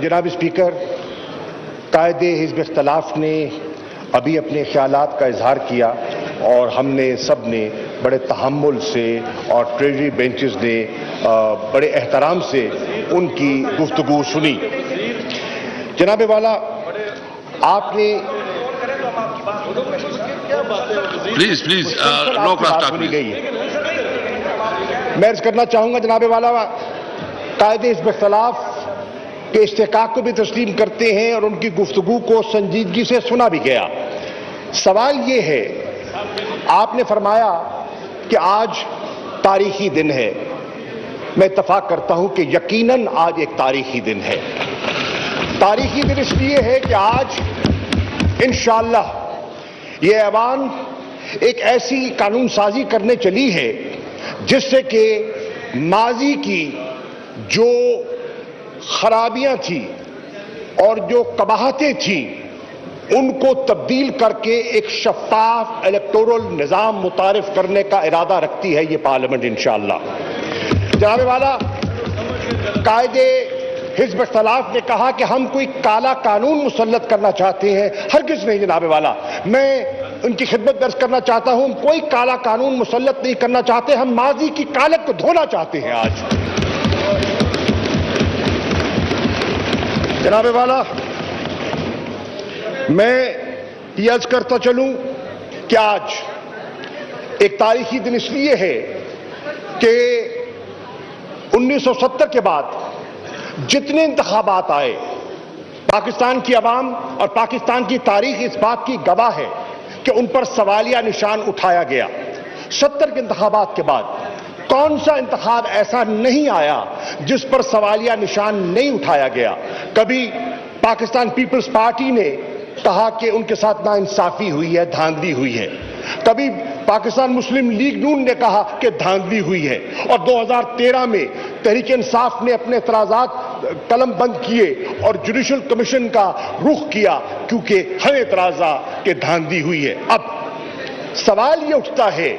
جناب اسپیکر. قائد حزب اختلاف نے ابھی اپنے خیالات کا اظہار کیا اور ہم نے سب نے بڑے تحمل سے اور ٹریجری بینچز نے بڑے احترام سے ان کی گفتگو سنی. جناب والا، آپ نے پلیز نو کراس ٹاک سنی گئی ہے. میں عرض کرنا چاہوں گا جناب والا، قائد حزب اختلاف کے استحقاق کو بھی تسلیم کرتے ہیں اور ان کی گفتگو کو سنجیدگی سے سنا بھی گیا. سوال یہ ہے، آپ نے فرمایا کہ آج تاریخی دن ہے. میں اتفاق کرتا ہوں کہ یقیناً آج ایک تاریخی دن ہے. تاریخی دن اس لیے ہے کہ آج انشاءاللہ یہ ایوان ایک ایسی قانون سازی کرنے چلی ہے جس سے کہ ماضی کی جو خرابیاں تھیں اور جو قباحتیں تھیں ان کو تبدیل کر کے ایک شفاف الیکٹورل نظام متعارف کرنے کا ارادہ رکھتی ہے یہ پارلیمنٹ انشاءاللہ. جناب والا، قائد حزب اختلاف نے کہا کہ ہم کوئی کالا قانون مسلط کرنا چاہتے ہیں. ہرگز نہیں جناب والا، میں ان کی خدمت درج کرنا چاہتا ہوں، کوئی کالا قانون مسلط نہیں کرنا چاہتے. ہم ماضی کی کالک کو دھونا چاہتے ہیں آج. جناب والا، میں یہ عرض کرتا چلوں کہ آج ایک تاریخی دن اس لیے ہے کہ 1970 کے بعد جتنے انتخابات آئے، پاکستان کی عوام اور پاکستان کی تاریخ اس بات کی گواہ ہے کہ ان پر سوالیہ نشان اٹھایا گیا. 70 کے انتخابات کے بعد کون سا انتخاب ایسا نہیں آیا جس پر سوالیہ نشان نہیں اٹھایا گیا؟ کبھی پاکستان پیپلز پارٹی نے کہا کہ ان کے ساتھ ناانصافی ہوئی ہے، دھاندلی ہوئی ہے. کبھی پاکستان مسلم لیگ نون نے کہا کہ دھاندلی ہوئی ہے. اور 2013 میں تحریک انصاف نے اپنے اعتراضات قلم بند کیے اور جوڈیشل کمیشن کا رخ کیا کیونکہ ہمیں اعتراض کہ دھاندلی ہوئی ہے. اب سوال یہ اٹھتا ہے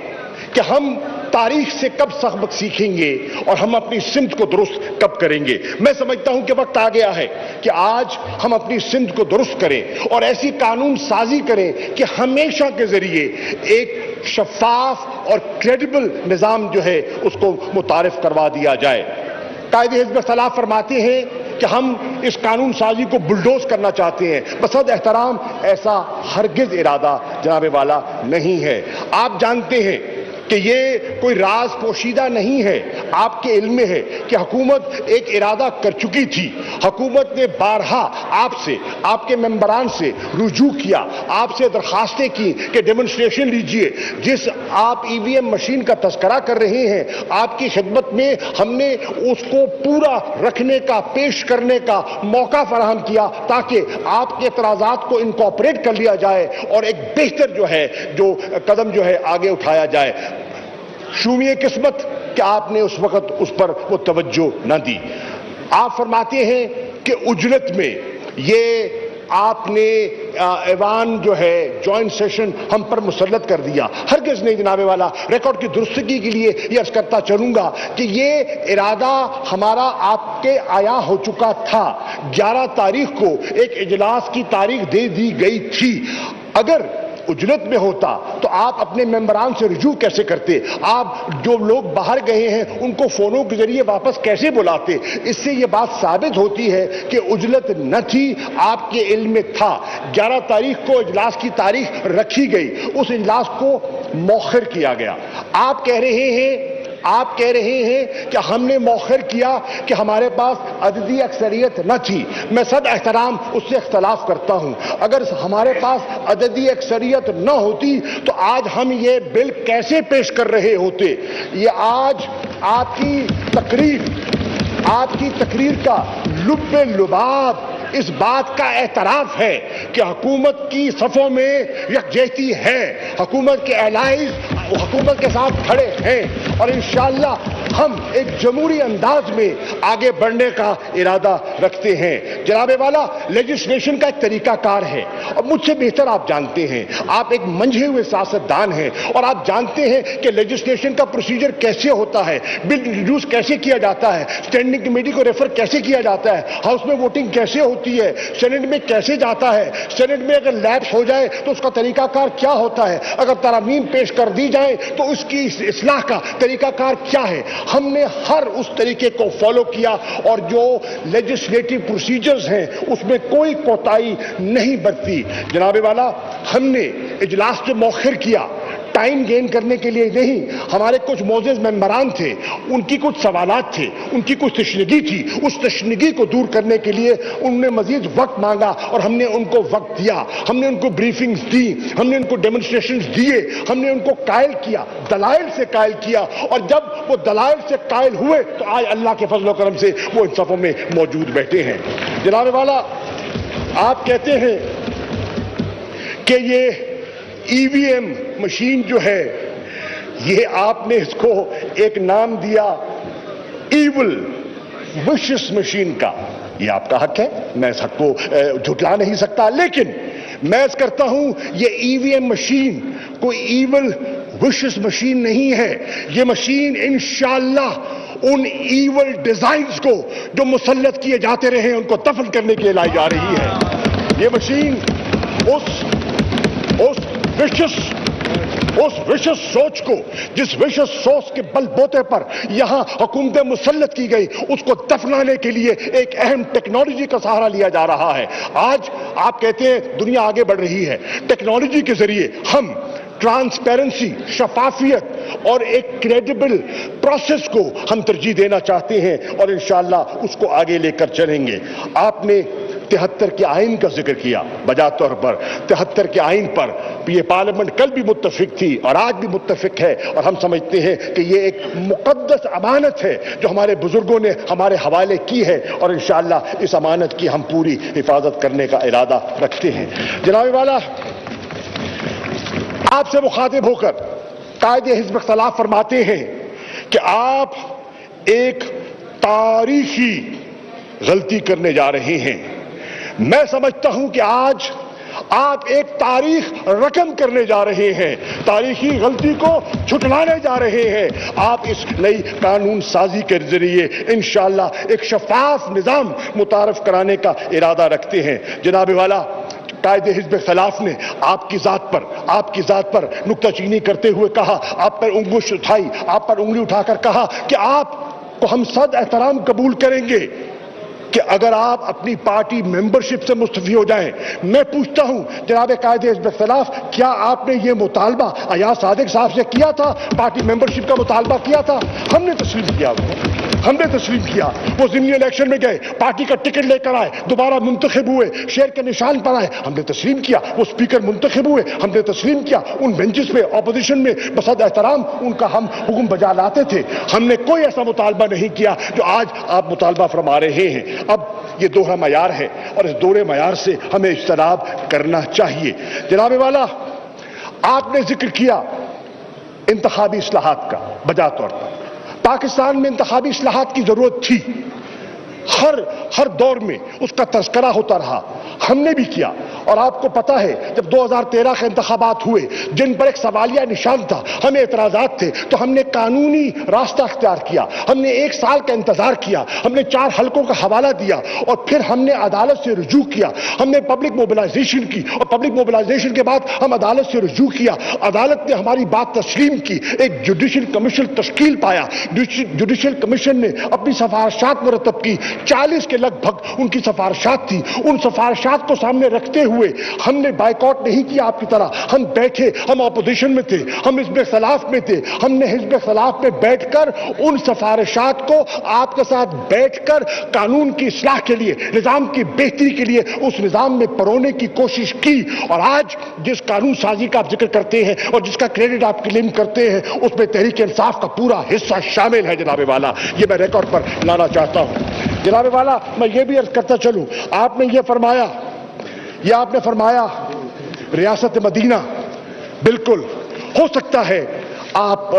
کہ ہم تاریخ سے کب سبق سیکھیں گے اور ہم اپنی سمت کو درست کب کریں گے؟ میں سمجھتا ہوں کہ وقت آ گیا ہے کہ آج ہم اپنی سمت کو درست کریں اور ایسی قانون سازی کریں کہ ہمیشہ کے ذریعے ایک شفاف اور کریڈیبل نظام جو ہے اس کو متعارف کروا دیا جائے. قائد حزب اختلاف فرماتے ہیں کہ ہم اس قانون سازی کو بلڈوز کرنا چاہتے ہیں. بصد احترام ایسا ہرگز ارادہ جناب والا نہیں ہے. آپ جانتے ہیں کہ یہ کوئی راز پوشیدہ نہیں ہے. آپ کے علم میں ہے کہ حکومت ایک ارادہ کر چکی تھی. حکومت نے بارہا آپ سے، آپ کے ممبران سے رجوع کیا، آپ سے درخواستیں کی کہ ڈیمونسٹریشن لیجئے. جس آپ ای وی ایم مشین کا تذکرہ کر رہے ہیں، آپ کی خدمت میں ہم نے اس کو پورا رکھنے کا، پیش کرنے کا موقع فراہم کیا تاکہ آپ کے اعتراضات کو انکارپوریٹ کر لیا جائے اور ایک بہتر جو قدم آگے اٹھایا جائے. شومیے قسمت کہ آپ نے اس وقت اس پر وہ توجہ نہ دی. آپ فرماتے ہیں کہ اجرت میں یہ آپ نے ایوان جوائنٹ سیشن ہم پر مسلط کر دیا. ہرگز نہیں جناب والا. ریکارڈ کی درستگی کے لیے یہ عرض کرتا چلوں گا کہ یہ ارادہ ہمارا آپ کے آیا ہو چکا تھا. 11 تاریخ کو ایک اجلاس کی تاریخ دے دی گئی تھی. اگر اجرت میں ہوتا تو آپ اپنے ممبران سے رجوع کیسے کرتے؟ آپ جو لوگ باہر گئے ہیں ان کو فونوں کے ذریعے واپس کیسے بلاتے؟ اس سے یہ بات ثابت ہوتی ہے کہ اجرت نہ تھی، آپ کے علم میں تھا. 11 تاریخ کو اجلاس کی تاریخ رکھی گئی، اس اجلاس کو مؤخر کیا گیا. آپ کہہ رہے ہیں آپ کہہ رہے ہیں کہ ہم نے مؤخر کیا کہ ہمارے پاس عددی اکثریت نہ تھی. میں صد احترام اس سے اختلاف کرتا ہوں. اگر ہمارے پاس عددی اکثریت نہ ہوتی تو آج ہم یہ بل کیسے پیش کر رہے ہوتے؟ یہ آج آپ کی تقریر کا لب لباب اس بات کا اعتراف ہے کہ حکومت کی صفوں میں یکجہتی ہے، حکومت کے الائز حکومت کے ساتھ کھڑے ہیں، اور انشاءاللہ ہم ایک جمہوری انداز میں آگے بڑھنے کا ارادہ رکھتے ہیں. جناب والا، لیجسلیشن کا ایک طریقہ کار ہے، اور مجھ سے بہتر آپ جانتے ہیں، آپ ایک منجھے ہوئے سیاستدان ہیں، اور آپ جانتے ہیں کہ لیجسلیشن کا پروسیجر کیسے ہوتا ہے، بل انٹروڈیوس کیسے کیا جاتا ہے، اسٹینڈنگ کمیٹی کو ریفر کیسے کیا جاتا ہے، ہاؤس میں ووٹنگ کیسے ہوتی ہے، سینٹ میں کیسے جاتا ہے، سینٹ میں اگر لیپس ہو جائے تو اس کا طریقہ کار کیا ہوتا ہے، اگر ترامیم پیش کر دی جائے تو اس کی اصلاح کا طریقہ کار کیا ہے. ہم نے ہر اس طریقے کو فالو کیا، اور جو لیجسلیٹو پروسیجرز ہیں اس میں کوئی کوتاہی نہیں برتی. جناب والا، ہم نے اجلاس جو مؤخر کیا ٹائم گین کرنے کے لیے نہیں. ہمارے کچھ معزز ممبران تھے، ان کی کچھ سوالات تھے، ان کی کچھ تشنگی تھی، اس تشنگی کو دور کرنے کے لیے انہوں نے مزید وقت مانگا، اور ہم نے ان کو وقت دیا. ہم نے ان کو بریفنگز دی، ہم نے ان کو ڈیمونسٹریشنز دیے، ہم نے ان کو قائل کیا، دلائل سے قائل کیا، اور جب وہ دلائل سے قائل ہوئے تو آج اللہ کے فضل و کرم سے وہ ان صفوں میں موجود بیٹھے ہیں. جناب والا، آپ کہتے ہیں کہ یہ ای وی ایم مشین جو ہے، یہ آپ نے اس کو ایک نام دیا ایول وشس مشین کا. یہ آپ کا حق ہے، میں اس حق کو جھٹلا نہیں سکتا، لیکن میں اس کرتا ہوں یہ ای وی ایم مشین کوئی ایول وشس مشین نہیں ہے. یہ مشین انشاءاللہ ان ایول ڈیزائنز کو جو مسلط کیے جاتے رہے ان کو دفن کرنے کے لیے لائی جا رہی ہے. یہ مشین اس وشس سوچ کو، جس وشس سوچ کے بل بوتے پر یہاں حکومتیں مسلط کی گئی، اس کو دفنانے کے لیے ایک اہم ٹیکنالوجی کا سہارا لیا جا رہا ہے. آج آپ کہتے ہیں دنیا آگے بڑھ رہی ہے، ٹیکنالوجی کے ذریعے ہم ٹرانسپیرنسی، شفافیت اور ایک کریڈیبل پروسیس کو ہم ترجیح دینا چاہتے ہیں، اور انشاءاللہ اس کو آگے لے کر چلیں گے. آپ نے 73 کے آئین کا ذکر کیا. بجا طور پر 73 کے آئین پر یہ پارلیمنٹ کل بھی متفق تھی اور آج بھی متفق ہے، اور ہم سمجھتے ہیں کہ یہ ایک مقدس امانت ہے جو ہمارے بزرگوں نے ہمارے حوالے کی ہے، اور انشاءاللہ اس امانت کی ہم پوری حفاظت کرنے کا ارادہ رکھتے ہیں. جناب والا، آپ سے مخاطب ہو کر قائد حزب اختلاف فرماتے ہیں کہ آپ ایک تاریخی غلطی کرنے جا رہے ہیں. میں سمجھتا ہوں کہ آج آپ ایک تاریخ رقم کرنے جا رہے ہیں، تاریخی غلطی کو چھٹلانے جا رہے ہیں. آپ اس نئی قانون سازی کے ذریعے انشاءاللہ ایک شفاف نظام متعارف کرانے کا ارادہ رکھتے ہیں. جناب والا، قائد حزب اختلاف نے آپ کی ذات پر نکتہ چینی کرتے ہوئے کہا، آپ پر انگلی اٹھا کر کہا کہ آپ کو ہم صد احترام قبول کریں گے کہ اگر آپ اپنی پارٹی ممبرشپ سے مستعفی ہو جائیں. میں پوچھتا ہوں جناب قائد حزب اختلاف، کیا آپ نے یہ مطالبہ ایاز صادق صاحب سے کیا تھا؟ پارٹی ممبرشپ کا مطالبہ کیا تھا؟ ہم نے تسلیم کیا. وہ ضمنی الیکشن میں گئے، پارٹی کا ٹکٹ لے کر آئے، دوبارہ منتخب ہوئے، شیر کے نشان پر آئے، ہم نے تسلیم کیا. وہ اسپیکر منتخب ہوئے، ہم نے تسلیم کیا. ان بینچز پہ اپوزیشن میں بصد احترام ان کا ہم حکم بجا لاتے تھے. ہم نے کوئی ایسا مطالبہ نہیں کیا جو آج آپ مطالبہ فرما رہے ہیں. اب یہ دوہرا معیار ہے، اور اس دوہرے معیار سے ہمیں اجتناب کرنا چاہیے. جناب والا، آپ نے ذکر کیا انتخابی اصلاحات کا. بجا طور پر پاکستان میں انتخابی اصلاحات کی ضرورت تھی، ہر دور میں اس کا تذکرہ ہوتا رہا، ہم نے بھی کیا. اور آپ کو پتا ہے جب 2013 کے انتخابات ہوئے جن پر ایک سوالیہ نشان تھا، ہمیں اعتراضات تھے، تو ہم نے قانونی راستہ اختیار کیا. ہم نے 1 سال کا انتظار کیا، ہم نے 4 حلقوں کا حوالہ دیا، اور پھر ہم نے عدالت سے رجوع کیا. ہم نے پبلک موبلائزیشن کی، اور پبلک موبلائزیشن کے بعد ہم عدالت سے رجوع کیا. عدالت نے ہماری بات تسلیم کی، ایک جوڈیشل کمیشن تشکیل پایا. جوڈیشل کمیشن نے اپنی سفارشات مرتب کی، 40 کے لگ بھگ ان کی سفارشات تھی. ان سفارشات کو سامنے رکھتے ہوئے ہوئے ہم نے بائیکاٹ نہیں کیا آپ کی طرح. ہم بیٹھے, ہم اپوزیشن میں تھے, ہم حزب اختلاف میں تھے. ہم نے حزب اختلاف میں بیٹھ کر ان سفارشات کو آپ کے ساتھ بیٹھ کر قانون کی اصلاح کے لیے, نظام کی بہتری کے لیے اس نظام میں پرونے کی کوشش کی. اور آج جس قانون سازی کا آپ ذکر کرتے ہیں اور جس کا کریڈٹ آپ کلیم کرتے ہیں, اس میں تحریک انصاف کا پورا حصہ شامل ہے جناب والا. یہ میں ریکارڈ پر لانا چاہتا ہوں. جناب والا, میں یہ بھی عرض کرتا چلوں, آپ نے یہ فرمایا ریاست مدینہ, بالکل ہو سکتا ہے آپ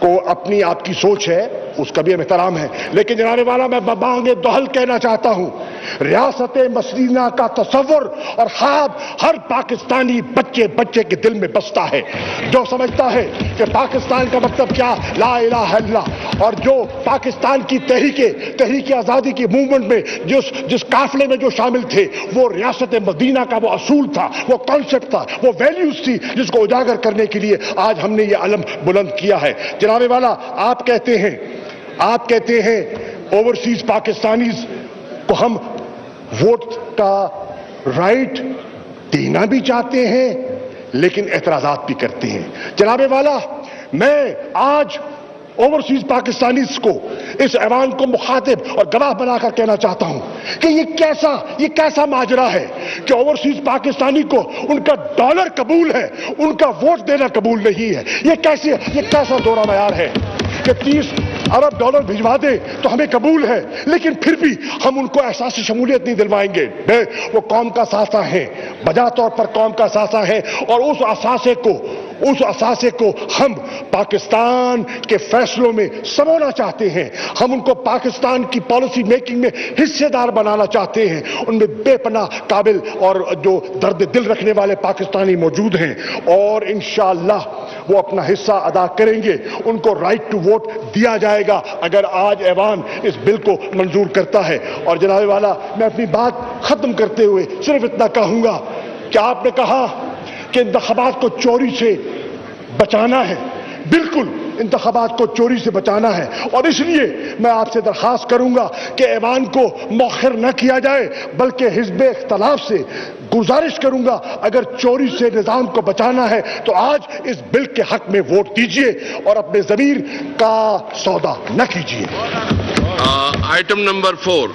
کو اپنی آپ کی سوچ ہے, اس کا بھی احترام ہے, لیکن جناب والا میں بانگ دہل کہنا چاہتا ہوں, ریاست مدینہ کا تصور اور خواب ہر پاکستانی بچے کے دل میں بستا ہے, جو سمجھتا ہے کہ پاکستان کا مطلب کیا, لا الہ الا اللہ, اور جو پاکستان کی تحریک آزادی کی موومنٹ میں جس قافلے میں جو شامل تھے, وہ ریاست مدینہ کا وہ اصول تھا, وہ کانسیپٹ تھا, وہ ویلیوز تھی, جس کو اجاگر کرنے کے لیے آج ہم نے یہ علم بلند کیا ہے. جناب والا, آپ کہتے ہیں اوورسیز پاکستانیز کو ہم ووٹ کا رائٹ دینا بھی چاہتے ہیں لیکن اعتراضات بھی کرتے ہیں. جناب والا, میں آج اوورسیز پاکستانیز کو, اس ایوان کو مخاطب اور گواہ بنا کر کہنا چاہتا ہوں کہ یہ کیسا ماجرا ہے کہ اوورسیز پاکستانی کو ان کا ڈالر قبول ہے, ان کا ووٹ دینا قبول نہیں ہے. یہ کیسا دورہ معیار ہے کہ 30 ارب ڈالر بھجوا دیں تو ہمیں قبول ہے, لیکن پھر بھی ہم ان کو احساس شمولیت نہیں دلوائیں گے. وہ قوم کا ثاثہ ہیں, بجا طور پر قوم کا ثاثہ ہے, اور اس اثاثے کو ہم پاکستان کے فیصلوں میں سمونا چاہتے ہیں. ہم ان کو پاکستان کی پالیسی میکنگ میں حصے دار بنانا چاہتے ہیں. ان میں بے پناہ قابل اور جو درد دل رکھنے والے پاکستانی موجود ہیں, اور انشاءاللہ وہ اپنا حصہ ادا کریں گے. ان کو رائٹ ٹو ووٹ دیا جائے گا اگر آج ایوان اس بل کو منظور کرتا ہے. اور جناب والا, میں اپنی بات ختم کرتے ہوئے صرف اتنا کہوں گا کہ آپ نے کہا کہ انتخابات کو چوری سے بچانا ہے. بالکل انتخابات کو چوری سے بچانا ہے, اور اس لیے میں آپ سے درخواست کروں گا کہ ایوان کو مؤخر نہ کیا جائے, بلکہ حزب اختلاف سے گزارش کروں گا اگر چوری سے نظام کو بچانا ہے تو آج اس بل کے حق میں ووٹ دیجئے اور اپنے ضمیر کا سودا نہ کیجئے. آئٹم نمبر 4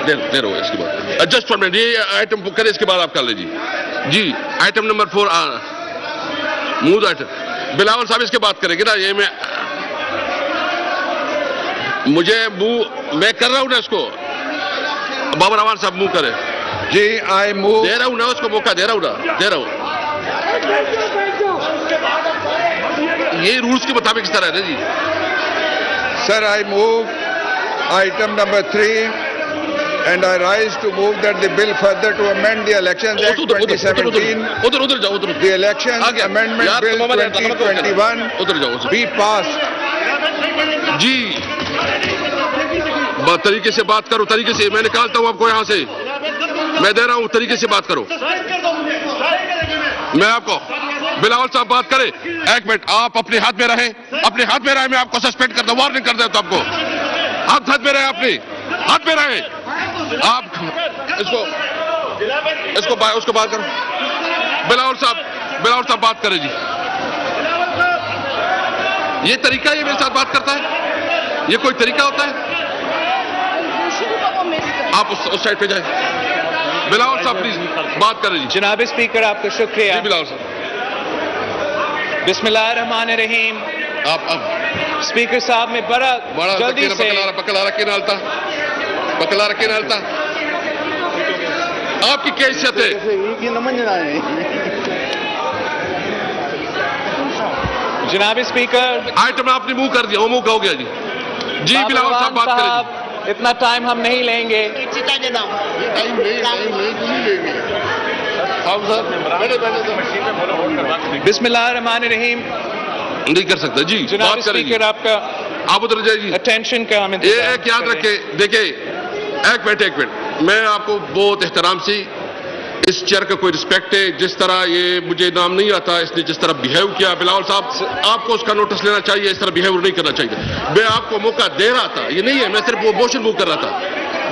دیر ہو اس کے بعد جسٹ 1 منٹ, یہ آئٹم کرے, اس کے بعد آپ کر لیجیے. جی آئٹم نمبر 4 موڈ آئٹم, بلاول صاحب اس کے بات کریں گے نا. یہ میں کر رہا ہوں نا اس کو, بابر امان صاحب منہ کرے. جی آئی موو, دے رہا ہوں نا اس کو موقع, دے رہا ہوں. یہ رولز کے مطابق اس طرح ہے نا جی. Sir I move item number 3 and I rise to move that the bill further to amend the Elections Act 2017, the Elections Amendment Bill 2021 be passed. جی طریقے سے بات کرو, طریقے سے. میں نکالتا ہوں آپ کو یہاں سے, میں دے رہا ہوں, طریقے سے بات کرو. میں آپ کو, بلاول صاحب بات کرے. 1 منٹ, آپ اپنے ہاتھ میں رہیں, میں آپ کو سسپینڈ کرتا ہوں, وارننگ کر دیتا ہوں آپ کو. ہاتھ میں رہے, اپنے ہاتھ میں رہے آپ. اس کو بات کرو. بلاول صاحب بات کرے جی. یہ طریقہ, یہ میرے ساتھ بات کرتا ہے, یہ کوئی طریقہ ہوتا ہے؟ آپ اس سائڈ پہ جائیں. بلاول صاحب پلیز بات کریں جی. جناب اسپیکر آپ کا شکریہ. جی بلاول صاحب. بسم اللہ الرحمن الرحیم. آپ اسپیکر صاحب میں بڑا جلدی سے پکلا رکھے نالتا. آپ کی کیا حیثیت ہے؟ جناب اسپیکر, آئٹم آپ نے منہ کر دیا, وہ منہ کا ہو گیا جی. جی بلاول صاحب بات کریں جی. اتنا ٹائم ہم نہیں لیں گے. بسم اللہ الرحمن الرحیم. نہیں کر سکتا جی. جناب اسپیکر آپ کا, آپ ادھر جائے اٹینشن کا ہمیں ایک یاد رکھے. دیکھیں, ایک منٹ, میں آپ کو بہت احترام سے, اس چیئر کا کوئی رسپیکٹ ہے. جس طرح یہ مجھے نام نہیں آتا, اس نے جس طرح بیہیو کیا, بلاول صاحب آپ کو اس کا نوٹس لینا چاہیے. اس طرح بیہیو نہیں کرنا چاہیے. میں آپ کو موقع دے رہا تھا, یہ نہیں ہے میں صرف وہ موشن موو کر رہا تھا.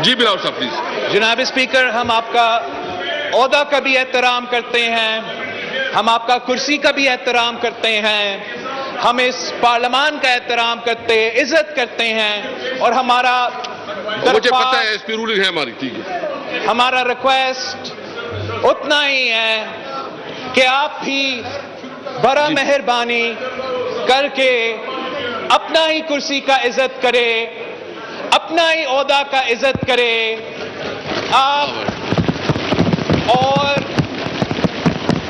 جی بلاول صاحب پلیز. جناب اسپیکر، ہم آپ کا عہدہ کا بھی احترام کرتے ہیں، ہم آپ کا کرسی کا بھی احترام کرتے ہیں، ہم اس پارلیمان کا احترام کرتے ہیں، عزت کرتے ہیں، اور ہمارا مجھے پتہ ہے اس پہ رولنگ ہے ہماری. ٹھیک ہے. ہمارا ریکویسٹ اتنا ہی ہے کہ آپ بھی بڑا مہربانی کر کے اپنا ہی کرسی کا عزت کرے، اپنا ہی عہدہ کا عزت کرے. آپ اور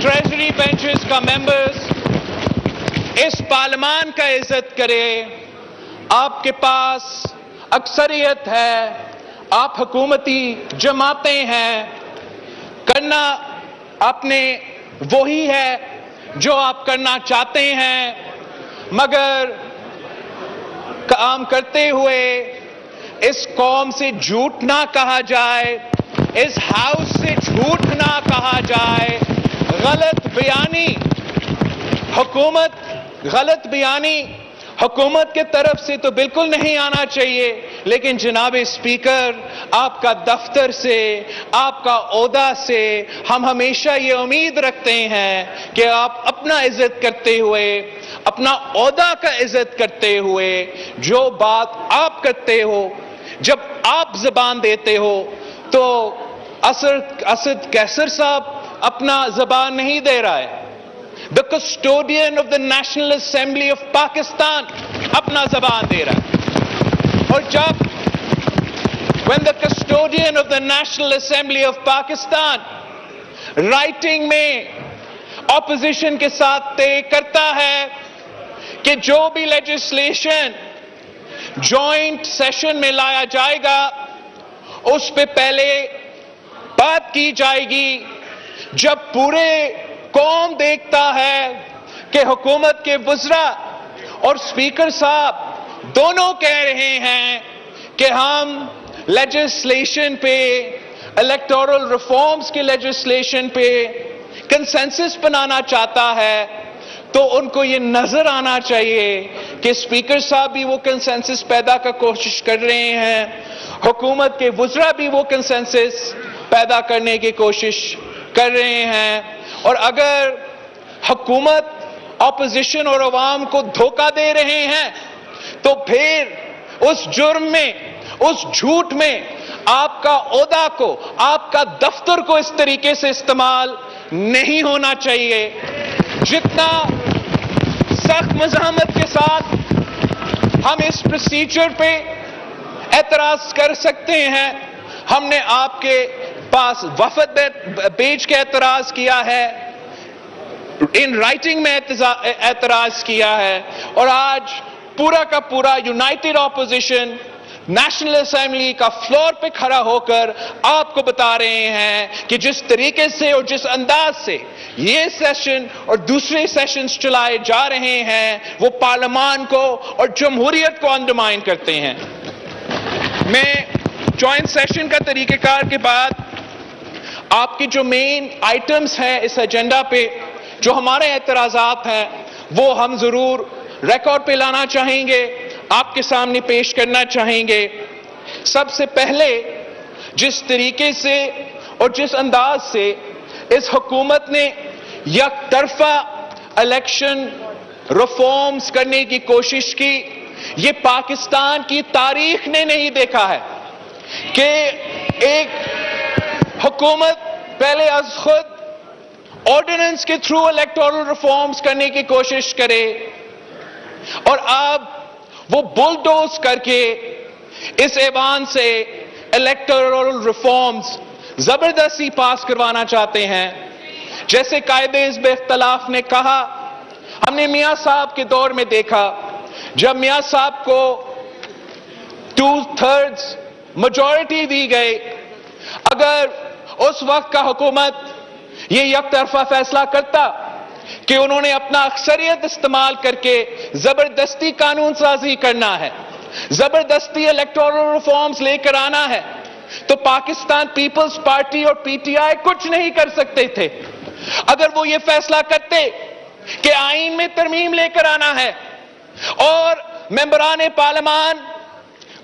ٹریجری بینچز کا ممبرز اس پارلیمان کا عزت کرے. آپ کے پاس اکثریت ہے، آپ حکومتی جماعتیں ہیں، کرنا آپ نے وہی ہے جو آپ کرنا چاہتے ہیں، مگر کام کرتے ہوئے اس قوم سے جھوٹ نہ کہا جائے، اس ہاؤس سے جھوٹ نہ کہا جائے. غلط بیانی حکومت کے طرف سے تو بالکل نہیں آنا چاہیے، لیکن جناب اسپیکر، آپ کا دفتر سے، آپ کا عہدہ سے ہم ہمیشہ یہ امید رکھتے ہیں کہ آپ اپنا عزت کرتے ہوئے، اپنا عہدہ کا عزت کرتے ہوئے، جو بات آپ کرتے ہو، جب آپ زبان دیتے ہو تو اسد کیسر صاحب اپنا زبان نہیں دے رہا ہے. The custodian of the National Assembly of Pakistan اپنا زبان دے رہا ہے. اور جب when the custodian of the National Assembly of Pakistan writing میں opposition کے ساتھ طے کرتا ہے کہ جو بھی لیجسلیشن جوائنٹ سیشن میں لایا جائے گا اس پہ پہلے بات کی جائے گی، جب پورے قوم دیکھتا ہے کہ حکومت کے وزراء اور اسپیکر صاحب دونوں کہہ رہے ہیں کہ ہم لیجسلیشن پہ، الیکٹورل ریفارمز کی لیجسلیشن پہ کنسنسس بنانا چاہتا ہے، تو ان کو یہ نظر آنا چاہیے کہ اسپیکر صاحب بھی وہ کنسنسس پیدا کا کوشش کر رہے ہیں، حکومت کے وزراء بھی وہ کنسنسس پیدا کرنے کی کوشش کر رہے ہیں. اور اگر حکومت اپوزیشن اور عوام کو دھوکہ دے رہے ہیں تو پھر اس جرم میں، اس جھوٹ میں آپ کا عہدہ کو، آپ کا دفتر کو اس طریقے سے استعمال نہیں ہونا چاہیے. جتنا سخت مزاحمت کے ساتھ ہم اس پروسیجر پہ اعتراض کر سکتے ہیں، ہم نے آپ کے پاس وفد بھیج کے اعتراض کیا ہے، ان رائٹنگ میں اعتراض کیا ہے، اور آج پورا کا پورا یونائٹڈ اپوزیشن نیشنل اسمبلی کا فلور پہ کھڑا ہو کر آپ کو بتا رہے ہیں کہ جس طریقے سے اور جس انداز سے یہ سیشن اور دوسرے سیشنز چلائے جا رہے ہیں وہ پارلیمان کو اور جمہوریت کو انڈرمائن کرتے ہیں. میں جوائنٹ سیشن کا طریقہ کار کے بعد آپ کی جو مین آئٹمز ہیں اس ایجنڈا پہ، جو ہمارے اعتراضات ہیں، وہ ہم ضرور ریکارڈ پہ لانا چاہیں گے، آپ کے سامنے پیش کرنا چاہیں گے. سب سے پہلے جس طریقے سے اور جس انداز سے اس حکومت نے یک طرفہ الیکشن ریفارمز کرنے کی کوشش کی، یہ پاکستان کی تاریخ نے نہیں دیکھا ہے کہ ایک حکومت پہلے از خود آرڈیننس کے تھرو الیکٹورل ریفارمز کرنے کی کوشش کرے اور اب وہ بلڈوز کر کے اس ایوان سے الیکٹورل ریفارمز زبردستی پاس کروانا چاہتے ہیں. جیسے قائد حزب اختلاف نے کہا، ہم نے میاں صاحب کے دور میں دیکھا، جب میاں صاحب کو 2/3 میجورٹی دی گئی، اگر اس وقت کا حکومت یہ یک طرفہ فیصلہ کرتا کہ انہوں نے اپنا اکثریت استعمال کر کے زبردستی قانون سازی کرنا ہے، زبردستی الیکٹورل ریفارمز لے کر آنا ہے، تو پاکستان پیپلز پارٹی اور پی ٹی آئی کچھ نہیں کر سکتے تھے. اگر وہ یہ فیصلہ کرتے کہ آئین میں ترمیم لے کر آنا ہے اور ممبران پارلیمان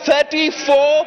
34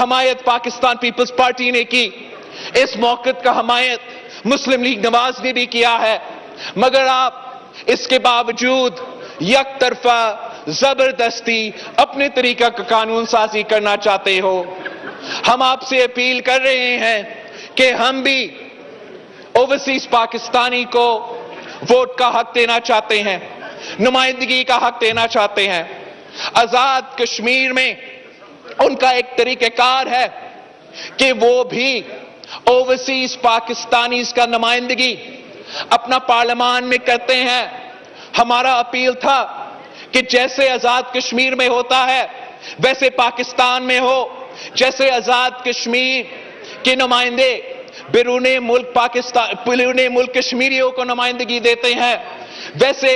حمایت پاکستان پیپلز پارٹی نے کی، اس موقف کا حمایت مسلم لیگ نواز نے بھی کیا ہے، مگر آپ اس کے باوجود یک طرفہ زبردستی اپنے طریقہ کا قانون سازی کرنا چاہتے ہو۔ ہم آپ سے اپیل کر رہے ہیں کہ ہم بھی اوورسیز پاکستانی کو ووٹ کا حق دینا چاہتے ہیں، نمائندگی کا حق دینا چاہتے ہیں۔ آزاد کشمیر میں ان کا ایک طریقہ کار ہے کہ وہ بھی اوورسیز پاکستانیز کا نمائندگی اپنا پارلیمان میں کرتے ہیں۔ ہمارا اپیل تھا کہ جیسے آزاد کشمیر میں ہوتا ہے ویسے پاکستان میں ہو، جیسے آزاد کشمیر کے نمائندے بیرون ملک کشمیریوں کو نمائندگی دیتے ہیں ویسے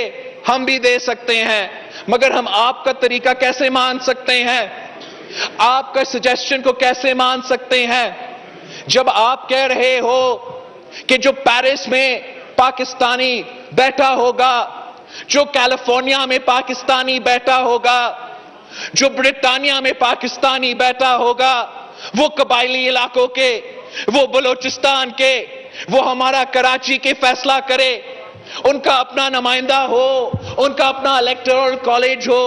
ہم بھی دے سکتے ہیں، مگر ہم آپ کا طریقہ کیسے مان سکتے ہیں، آپ کا سجیشن کو کیسے مان سکتے ہیں جب آپ کہہ رہے ہو کہ جو پیرس میں پاکستانی بیٹھا ہوگا، جو کیلیفورنیا میں پاکستانی بیٹھا ہوگا، جو برطانیہ میں پاکستانی بیٹھا ہوگا، وہ قبائلی علاقوں کے، وہ بلوچستان کے، وہ ہمارا کراچی کے فیصلہ کرے، ان کا اپنا نمائندہ ہو، ان کا اپنا الیکٹورل کالج ہو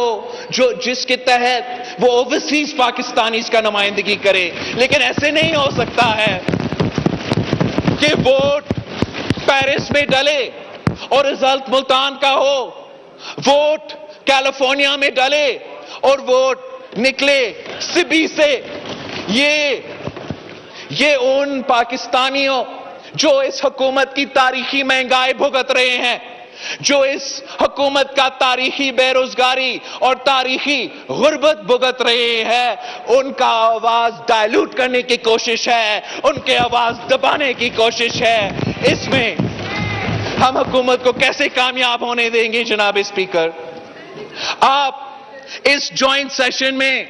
جس کے تحت وہ اوورسیز پاکستانیز کا نمائندگی کرے۔ لیکن ایسے نہیں ہو سکتا ہے کہ ووٹ پیرس میں ڈلے اور رزلٹ ملتان کا ہو، ووٹ کیلیفورنیا میں ڈلے اور ووٹ نکلے سبی سے۔ یہ ان پاکستانیوں جو اس حکومت کی تاریخی مہنگائی بھگت رہے ہیں، جو اس حکومت کا تاریخی بے روزگاری اور تاریخی غربت بھگت رہے ہیں، ان کا آواز ڈائلوٹ کرنے کی کوشش ہے، ان کے آواز دبانے کی کوشش ہے۔ اس میں ہم حکومت کو کیسے کامیاب ہونے دیں گے جناب اسپیکر؟ آپ اس جوائنٹ سیشن میں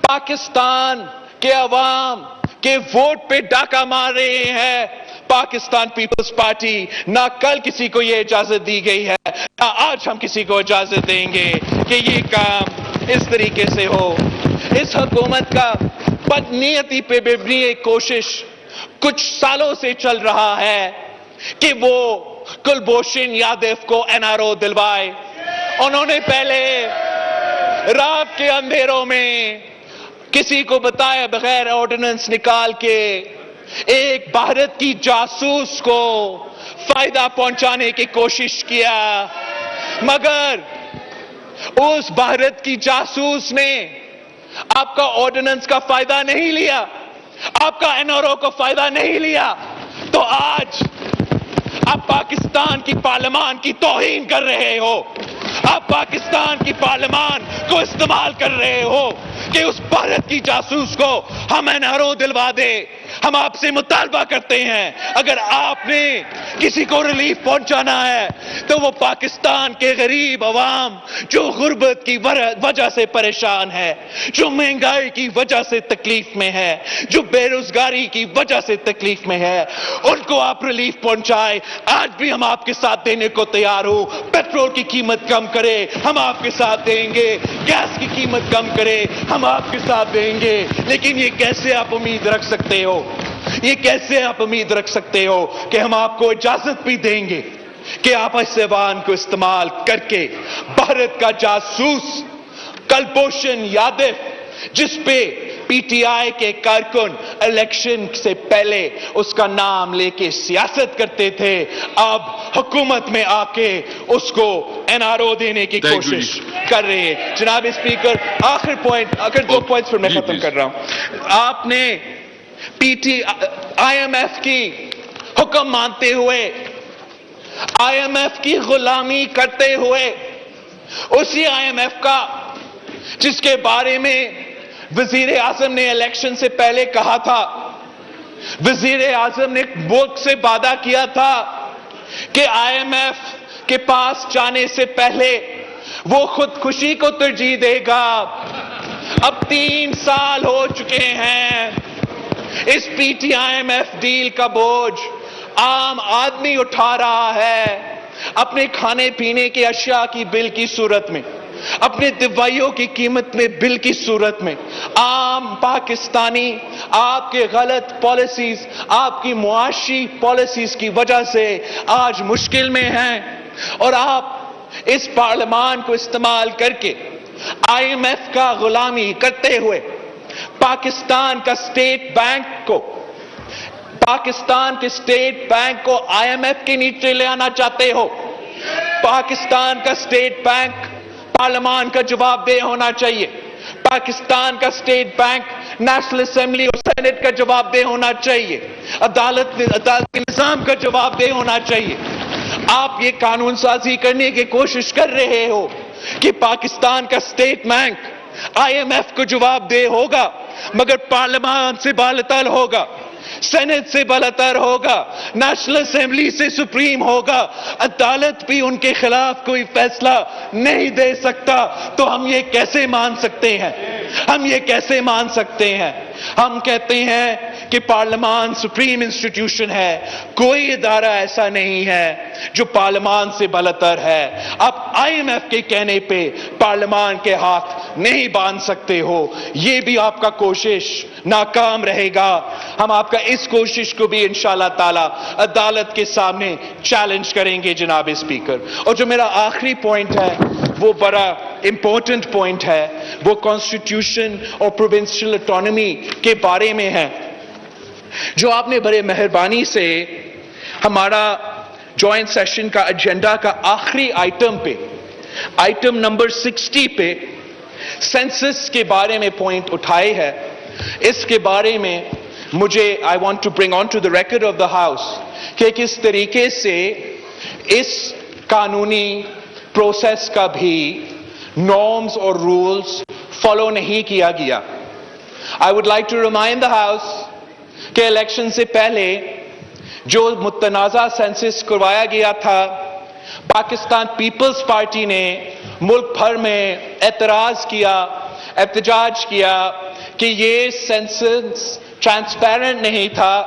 پاکستان کے عوام کے ووٹ پہ ڈاکہ مار رہے ہیں۔ پاکستان پیپلز پارٹی نہ کل کسی کو یہ اجازت دی گئی ہے، نہ آج ہم کسی کو اجازت دیں گے کہ یہ کام اس طریقے سے ہو۔ اس حکومت کا بدنیتی پہ مبنی ایک کوشش کچھ سالوں سے چل رہا ہے کہ وہ کلبھوشن یادو کو NRO دلوائے۔ انہوں نے پہلے رات کے اندھیروں میں کسی کو بتایا بغیر آرڈیننس نکال کے ایک بھارت کی جاسوس کو فائدہ پہنچانے کی کوشش کیا، مگر اس بھارت کی جاسوس نے آپ کا آرڈیننس کا فائدہ نہیں لیا، آپ کا NRO کو فائدہ نہیں لیا، تو آج آپ پاکستان کی پارلیمان کی توہین کر رہے ہو، آپ پاکستان کی پارلیمان کو استعمال کر رہے ہو کہ اس بھارت کی جاسوس کو ہم NRO دلوا دے۔ ہم آپ سے مطالبہ کرتے ہیں اگر آپ نے کسی کو ریلیف پہنچانا ہے تو وہ پاکستان کے غریب عوام جو غربت کی وجہ سے پریشان ہے، جو مہنگائی کی وجہ سے تکلیف میں ہے، جو بے روزگاری کی وجہ سے تکلیف میں ہے، ان کو آپ ریلیف پہنچائے۔ آج بھی ہم آپ کے ساتھ دینے کو تیار ہو، پیٹرول کی قیمت کم کرے ہم آپ کے ساتھ دیں گے، گیس کی قیمت کم کرے ہم آپ کے ساتھ دیں گے، لیکن یہ کیسے آپ امید رکھ سکتے ہو، یہ کیسے آپ امید رکھ سکتے ہو کہ ہم آپ کو اجازت بھی دیں گے کہ آپ اس زبان کو استعمال کر کے بھارت کا جاسوس کلبھوشن یادو، جس پہ پی ٹی آئی کے کارکن الیکشن سے پہلے اس کا نام لے کے سیاست کرتے تھے، اب حکومت میں آ کے اس کو NRO دینے کی کوشش کر رہے ہیں۔ جناب اسپیکر، آخر پوائنٹ، اگر 2 پوائنٹس پر میں ختم کر رہا ہوں۔ آپ نے IMF کی حکم مانتے ہوئے، IMF کی غلامی کرتے ہوئے، اسی IMF کا جس کے بارے میں وزیر اعظم نے الیکشن سے پہلے کہا تھا، وزیر اعظم نے ملک سے وعدہ کیا تھا کہ IMF کے پاس جانے سے پہلے وہ خودکشی کو ترجیح دے گا۔ اب 3 سال ہو چکے ہیں، اس IMF ڈیل کا بوجھ عام آدمی اٹھا رہا ہے، اپنے کھانے پینے کے اشیاء کی بل کی صورت میں، اپنے دوائیوں کی قیمت میں بل کی صورت میں عام پاکستانی آپ کے غلط پالیسیز، آپ کی معاشی پالیسیز کی وجہ سے آج مشکل میں ہیں، اور آپ اس پارلیمان کو استعمال کر کے آئی ایم ایف کا غلامی کرتے ہوئے پاکستان کا اسٹیٹ بینک کو آئی ایم ایف کے نیچے لے آنا چاہتے ہو۔ پاکستان کا اسٹیٹ بینک پارلیمان کا جواب دہ ہونا چاہیے، پاکستان کا اسٹیٹ بینک نیشنل اسمبلی اور سینٹ کا جواب دہ ہونا چاہیے، عدالتی نظام کا جواب دہ ہونا چاہیے۔ آپ یہ قانون سازی کرنے کی کوشش کر رہے ہو کہ پاکستان کا State Bank I M F کو جواب دہ ہوگا، مگر پارلیمان سے بالاتر ہوگا، سینٹ سے بالاتر ہوگا، نیشنل اسمبلی سے سپریم ہوگا، عدالت بھی ان کے خلاف کوئی فیصلہ نہیں دے سکتا۔ تو ہم یہ کیسے مان سکتے ہیں؟ ہم کہتے ہیں کہ پارلیمان سپریم انسٹیٹیوشن ہے، کوئی ادارہ ایسا نہیں ہے جو پارلیمان سے بالاتر ہے۔ آپ آئی ایم ایف کے کہنے پہ پارلیمان کے ہاتھ نہیں باندھ سکتے ہو، یہ بھی آپ کا کوشش ناکام رہے گا۔ ہم آپ کا اس کوشش کو بھی انشاءاللہ تعالی عدالت کے سامنے چیلنج کریں گے جناب اسپیکر۔ اور جو میرا آخری پوائنٹ ہے وہ بڑا امپورٹنٹ پوائنٹ ہے، وہ کانسٹیٹیوشن اور پروونشل اٹانومی کے بارے میں ہے، جو آپ نے بڑے مہربانی سے ہمارا جوائنٹ سیشن کا ایجنڈا کا آخری آئٹم پہ، آئٹم نمبر 60 پہ سینسس کے بارے میں پوائنٹ اٹھائے ہے۔ اس کے بارے میں مجھے I want to bring on to the record of the house کہ کس طریقے سے اس قانونی پروسیس کا بھی نارمز اور رولز فالو نہیں کیا گیا۔ I would like to remind the house کہ الیکشن سے پہلے جو متنازع سینسس کروایا گیا تھا، پاکستان پیپلز پارٹی نے ملک بھر میں اعتراض کیا، احتجاج کیا کہ یہ سینسس ٹرانسپیرنٹ نہیں تھا،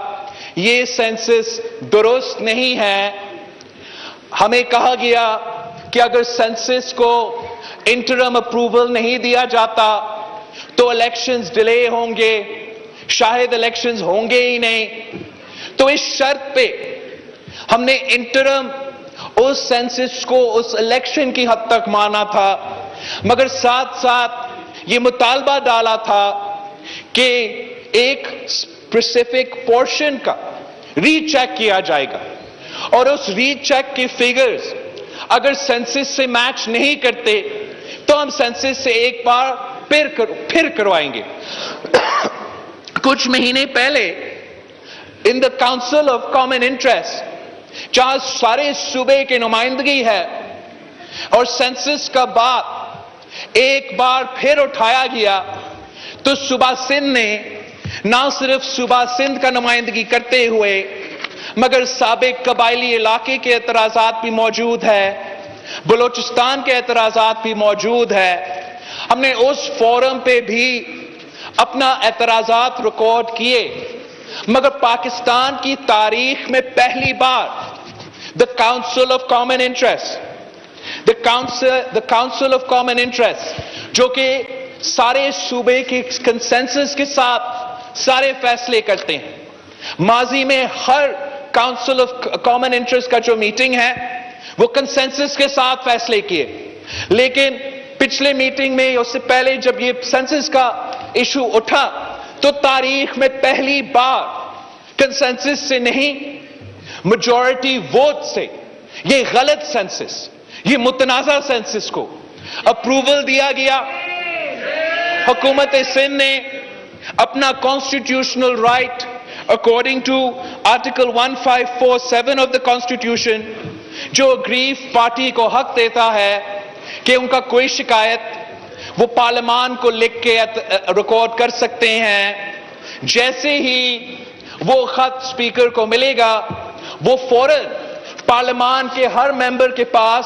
یہ سینسس درست نہیں ہے۔ ہمیں کہا گیا کہ اگر سینسس کو انٹرم اپروول نہیں دیا جاتا تو الیکشنز ڈیلے ہوں گے، شاید الیکشنز ہوں گے ہی نہیں۔ تو اس شرط پہ ہم نے انٹرم اس سینسس کو اس الیکشن کی حد تک مانا تھا، مگر ساتھ ساتھ یہ مطالبہ ڈالا تھا کہ ایک اسپیسیفک پورشن کا ری چیک کیا جائے گا، اور اس ری چیک کے فگرز اگر سینسس سے میچ نہیں کرتے تو ہم سینسس سے ایک بار پھر کروائیں گے۔ کچھ مہینے پہلے in the council of common interest, جہاں سارے صوبے کی نمائندگی ہے، اور سینسس کا بات ایک بار پھر اٹھایا گیا، تو صوبہ سندھ نے نہ صرف صوبہ سندھ کا نمائندگی کرتے ہوئے مگر سابق قبائلی علاقے کے اعتراضات بھی موجود ہے، بلوچستان کے اعتراضات بھی موجود ہے۔ ہم نے اس فورم پہ بھی اپنا اعتراضات ریکارڈ کیے، مگر پاکستان کی تاریخ میں پہلی بار the Council of Common Interest جو کہ سارے صوبے کے کنسنسس کے ساتھ سارے فیصلے کرتے ہیں، ماضی میں ہر کاؤنسل آف کامن انٹرسٹ کا جو میٹنگ ہے وہ کنسنسس کے ساتھ فیصلے کیے، لیکن پچھلے میٹنگ میں اس سے پہلے جب یہ سینسس کا ایشو اٹھا تو تاریخ میں پہلی بار کنسنسس سے نہیں، میجورٹی ووٹ سے یہ غلط سینسس، یہ متنازع سینسس کو اپروول دیا گیا۔ حکومت سندھ نے اپنا constitutional right according to article 1547 of the constitution, جو اگریو پارٹی کو حق دیتا ہے کہ ان کا کوئی شکایت وہ پارلیمان کو لکھ کے ریکارڈ کر سکتے ہیں، جیسے ہی وہ خط اسپیکر کو ملے گا وہ فوراً پارلیمان کے ہر ممبر کے پاس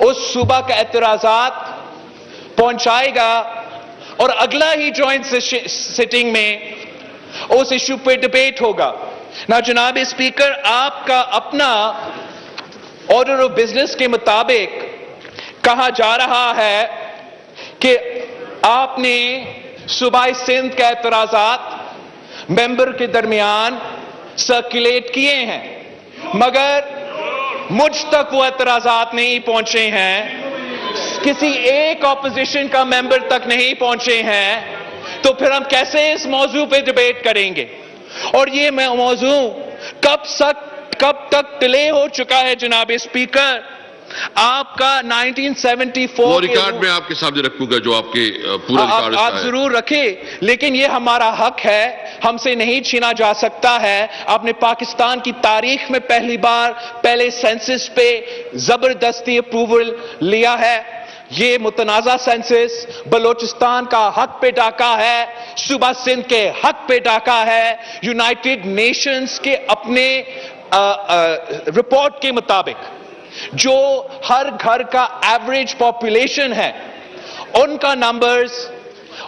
اس صوبہ کا اعتراضات پہنچائے گا، اور اگلا ہی جوائنٹ سیٹنگ میں اس ایشو پہ ڈیبیٹ ہوگا۔ نا جناب اسپیکر، آپ کا اپنا آرڈر آف بزنس کے مطابق کہا جا رہا ہے کہ آپ نے صوبائی سندھ کے اعتراضات ممبر کے درمیان سرکولیٹ کیے ہیں، مگر مجھ تک وہ اعتراضات نہیں پہنچے ہیں، کسی ایک اپوزیشن کا ممبر تک نہیں پہنچے ہیں، تو پھر ہم کیسے اس موضوع پہ ڈیبیٹ کریں گے؟ اور یہ موضوع کب تک ڈیلے ہو چکا ہے جناب اسپیکر؟ آپ کا 1974 وہ ریکارڈ میں آپ کے سامنے رکھوں گا جو آپ کے پورا ریکارڈ آپ ضرور رکھیں، لیکن یہ ہمارا حق ہے، ہم سے نہیں چھینا جا سکتا ہے۔ آپ نے پاکستان کی تاریخ میں پہلی بار پہلے سینسس پہ زبردستی اپروول لیا ہے۔ یہ متنازع سینسس بلوچستان کا حق پہ ڈاکہ ہے، صوبہ سندھ کے حق پہ ڈاکہ ہے۔ یونائٹڈ نیشنز کے اپنے رپورٹ کے مطابق جو ہر گھر کا ایوریج پاپولیشن ہے ان کا نمبرز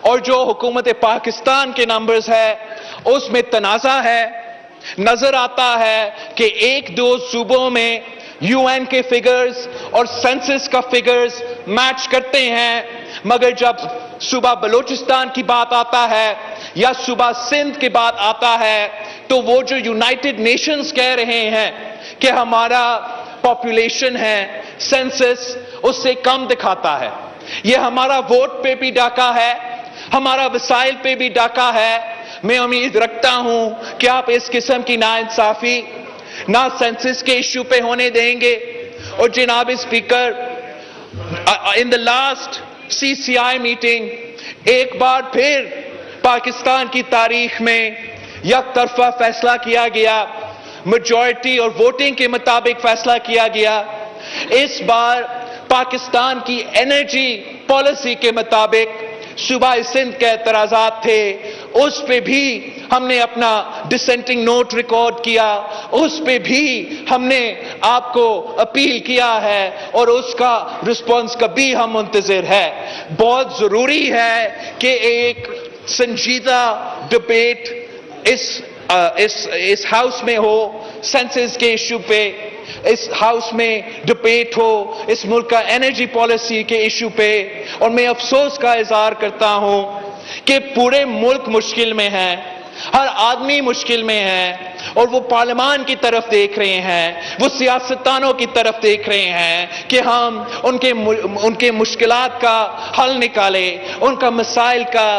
اور جو حکومت پاکستان کے نمبرز ہے اس میں تنازع ہے۔ نظر آتا ہے کہ ایک دو صوبوں میں یو این کے فگرز اور سینسس کا فگرز میچ کرتے ہیں، مگر جب صوبہ بلوچستان کی بات آتا ہے یا صوبہ سندھ کی بات آتا ہے تو وہ جو یونائٹڈ نیشنز کہہ رہے ہیں کہ ہمارا پاپولیشن ہے سینسس اس سے کم دکھاتا ہے۔ یہ ہمارا ووٹ پہ بھی ڈاکہ ہے، ہمارا وسائل پہ بھی ڈاکہ ہے۔ میں امید رکھتا ہوں کہ آپ اس قسم کی ناانصافی نہ سینسس کے ایشو پہ ہونے دیں گے۔ اور جناب speaker, in the last CCI meeting ایک بار پھر پاکستان کی تاریخ میں یک طرفہ فیصلہ کیا گیا، میجورٹی اور ووٹنگ کے مطابق فیصلہ کیا گیا۔ اس بار پاکستان کی انرجی پالیسی کے مطابق صوبہ سندھ کے اعتراضات تھے، اس پہ بھی ہم نے اپنا ڈسینٹنگ نوٹ ریکارڈ کیا، اس پہ بھی ہم نے آپ کو اپیل کیا ہے اور اس کا رسپانس کا بھی ہم منتظر ہے۔ بہت ضروری ہے کہ ایک سنجیدہ ڈیبیٹ اس ہاؤس میں ہو، سینسس کے ایشو پہ اس ہاؤس میں ڈیبیٹ ہو، اس ملک کا انرجی پالیسی کے ایشو پہ۔ اور میں افسوس کا اظہار کرتا ہوں کہ پورے ملک مشکل میں ہے، ہر آدمی مشکل میں ہے، اور وہ پارلیمان کی طرف دیکھ رہے ہیں، وہ سیاستدانوں کی طرف دیکھ رہے ہیں کہ ہم ان کے مشکلات کا حل نکالے، ان کا مسائل کا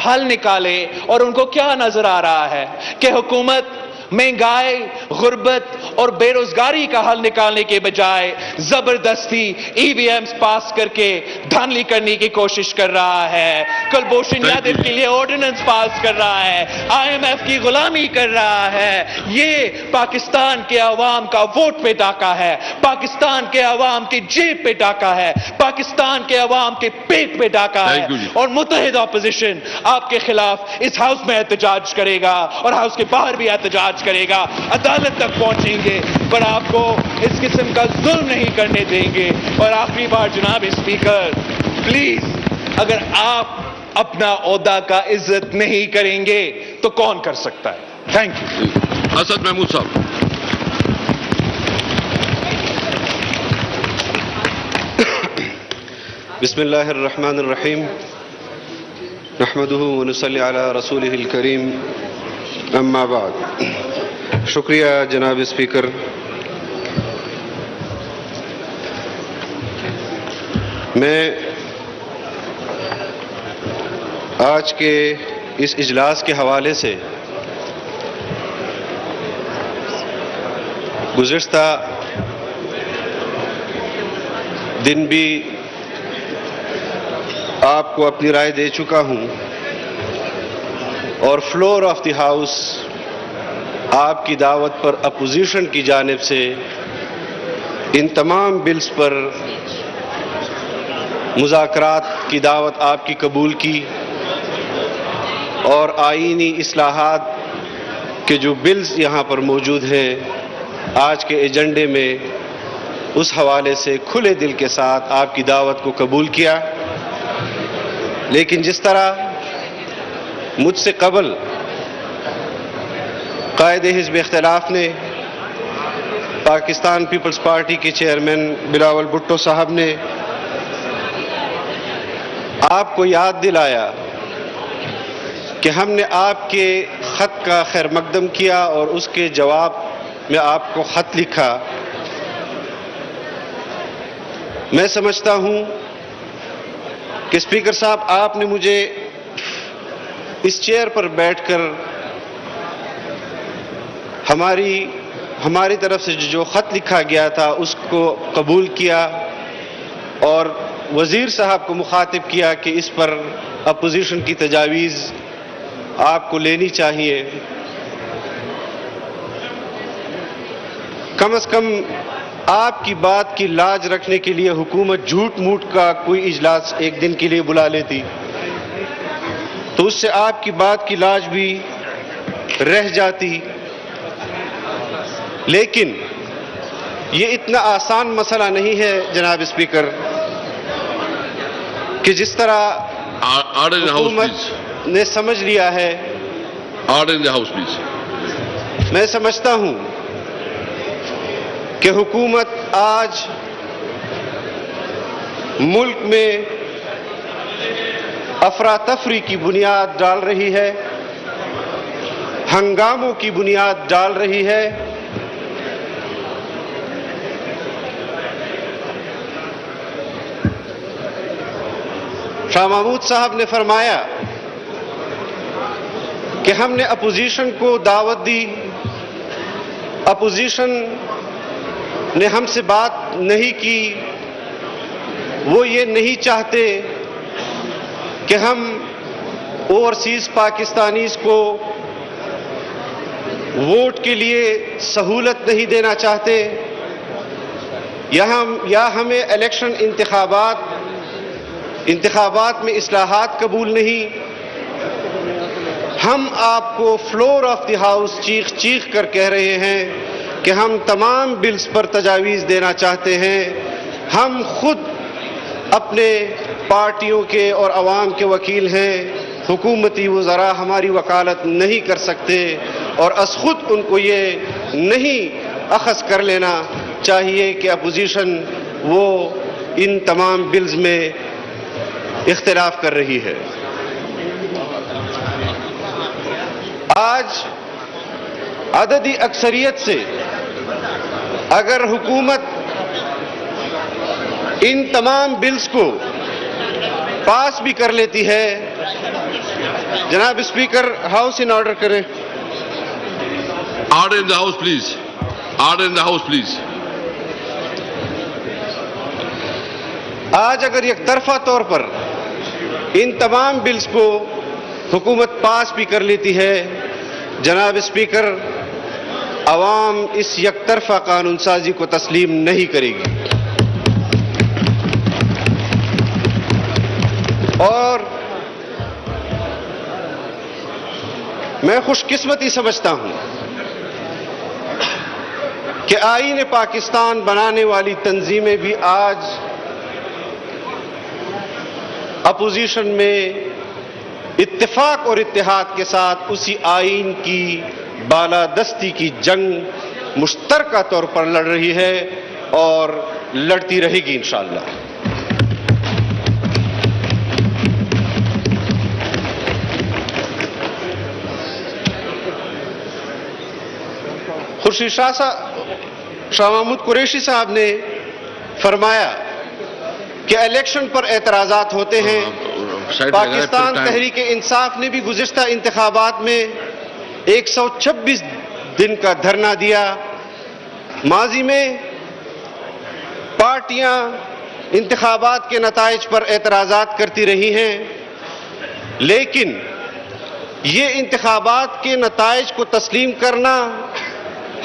حل نکالے۔ اور ان کو کیا نظر آ رہا ہے کہ حکومت مہنگائی، غربت اور بے روزگاری کا حل نکالنے کے بجائے زبردستی EVMs پاس کر کے دھاندلی کرنے کی کوشش کر رہا ہے، کلبھوشن یادو کے لیے آرڈیننس پاس کر رہا ہے، IMF کی غلامی کر رہا ہے۔ یہ پاکستان کے عوام کا ووٹ پہ ڈاکہ ہے، پاکستان کے عوام کی جیب پہ ڈاکہ ہے، پاکستان کے عوام کے پیٹ پہ ڈاکہ ہے۔ اور متحد اپوزیشن آپ کے خلاف اس ہاؤس میں احتجاج کرے گا اور ہاؤس کے باہر بھی احتجاج کرے گا، عدالت تک پہنچیں گے، پر آپ کو اس قسم کا ظلم نہیں کرنے دیں گے۔ اور آخری بار جناب اسپیکر، پلیز اگر آپ اپنا عہدہ کا عزت نہیں کریں گے تو کون کر سکتا ہے؟ Thank you. اسد محمود صاحب۔ بسم اللہ الرحمن الرحیم، نحمدہ ونصلی علی رسولہ الکریم، اما بعد۔ شکریہ جناب اسپیکر۔ میں آج کے اس اجلاس کے حوالے سے گزشتہ دن بھی آپ کو اپنی رائے دے چکا ہوں، اور فلور آف دی ہاؤس آپ کی دعوت پر اپوزیشن کی جانب سے ان تمام بلز پر مذاکرات کی دعوت آپ کی قبول کی، اور آئینی اصلاحات کے جو بلز یہاں پر موجود ہیں آج کے ایجنڈے میں، اس حوالے سے کھلے دل کے ساتھ آپ کی دعوت کو قبول کیا۔ لیکن جس طرح مجھ سے قبل قائد حزب اختلاف نے، پاکستان پیپلز پارٹی کے چیئرمین بلاول بھٹو صاحب نے آپ کو یاد دلایا کہ ہم نے آپ کے خط کا خیر مقدم کیا اور اس کے جواب میں آپ کو خط لکھا. میں سمجھتا ہوں کہ اسپیکر صاحب آپ نے مجھے اس چیئر پر بیٹھ کر ہماری طرف سے جو خط لکھا گیا تھا اس کو قبول کیا اور وزیر صاحب کو مخاطب کیا کہ اس پر اپوزیشن کی تجاویز آپ کو لینی چاہیے. کم از کم آپ کی بات کی لاج رکھنے کے لیے حکومت جھوٹ موٹ کا کوئی اجلاس ایک دن کے لیے بلا لیتی تو اس سے آپ کی بات کی لاج بھی رہ جاتی. لیکن یہ اتنا آسان مسئلہ نہیں ہے جناب اسپیکر کہ جس طرح حکومت نے سمجھ لیا ہے. Order in the house please. میں سمجھتا ہوں کہ حکومت آج ملک میں افراتفری کی بنیاد ڈال رہی ہے, ہنگاموں کی بنیاد ڈال رہی ہے. شاہ محمود صاحب نے فرمایا کہ ہم نے اپوزیشن کو دعوت دی, اپوزیشن نے ہم سے بات نہیں کی. وہ یہ نہیں چاہتے کہ ہم اوورسیز پاکستانیز کو ووٹ کے لیے سہولت نہیں دینا چاہتے, یا ہمیں الیکشن انتخابات میں اصلاحات قبول نہیں. ہم آپ کو فلور آف دی ہاؤس چیخ چیخ کر کہہ رہے ہیں کہ ہم تمام بلز پر تجاویز دینا چاہتے ہیں. ہم خود اپنے پارٹیوں کے اور عوام کے وکیل ہیں, حکومتی وزراء ہماری وکالت نہیں کر سکتے, اور از خود ان کو یہ نہیں اخذ کر لینا چاہیے کہ اپوزیشن وہ ان تمام بلز میں اختلاف کر رہی ہے. آج عددی اکثریت سے اگر حکومت ان تمام بلز کو پاس بھی کر لیتی ہے, جناب اسپیکر ہاؤس ان آرڈر کریں. Order in the house please. Order in the house please. آج اگر یک طرفہ طور پر ان تمام بلز کو حکومت پاس بھی کر لیتی ہے, جناب اسپیکر عوام اس یک طرفہ قانون سازی کو تسلیم نہیں کرے گی. اور میں خوش قسمتی سمجھتا ہوں کہ آئین پاکستان بنانے والی تنظیمیں بھی آج اپوزیشن میں اتفاق اور اتحاد کے ساتھ اسی آئین کی بالادستی کی جنگ مشترکہ طور پر لڑ رہی ہے اور لڑتی رہے گی انشاءاللہ. خورشید شاہ محمود قریشی صاحب نے فرمایا کہ الیکشن پر اعتراضات ہوتے ہیں. پاکستان تحریک انصاف نے بھی گزشتہ انتخابات میں 126 دن کا دھرنا دیا. ماضی میں پارٹیاں انتخابات کے نتائج پر اعتراضات کرتی رہی ہیں, لیکن یہ انتخابات کے نتائج کو تسلیم کرنا,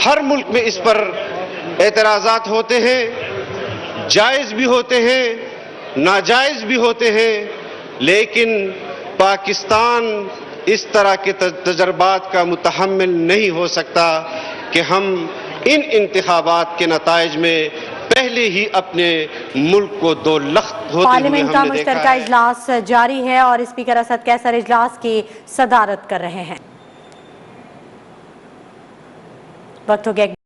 ہر ملک میں اس پر اعتراضات ہوتے ہیں, جائز بھی ہوتے ہیں, ناجائز بھی ہوتے ہیں, لیکن پاکستان اس طرح کے تجربات کا متحمل نہیں ہو سکتا کہ ہم ان انتخابات کے نتائج میں پہلے ہی اپنے ملک کو دو لخت ہوتے ہوئے پارلیمنٹ کا مشترکہ اجلاس جاری ہے اور اسپیکر اسد قیصر اجلاس کی صدارت کر رہے ہیں. وقت ہو گیا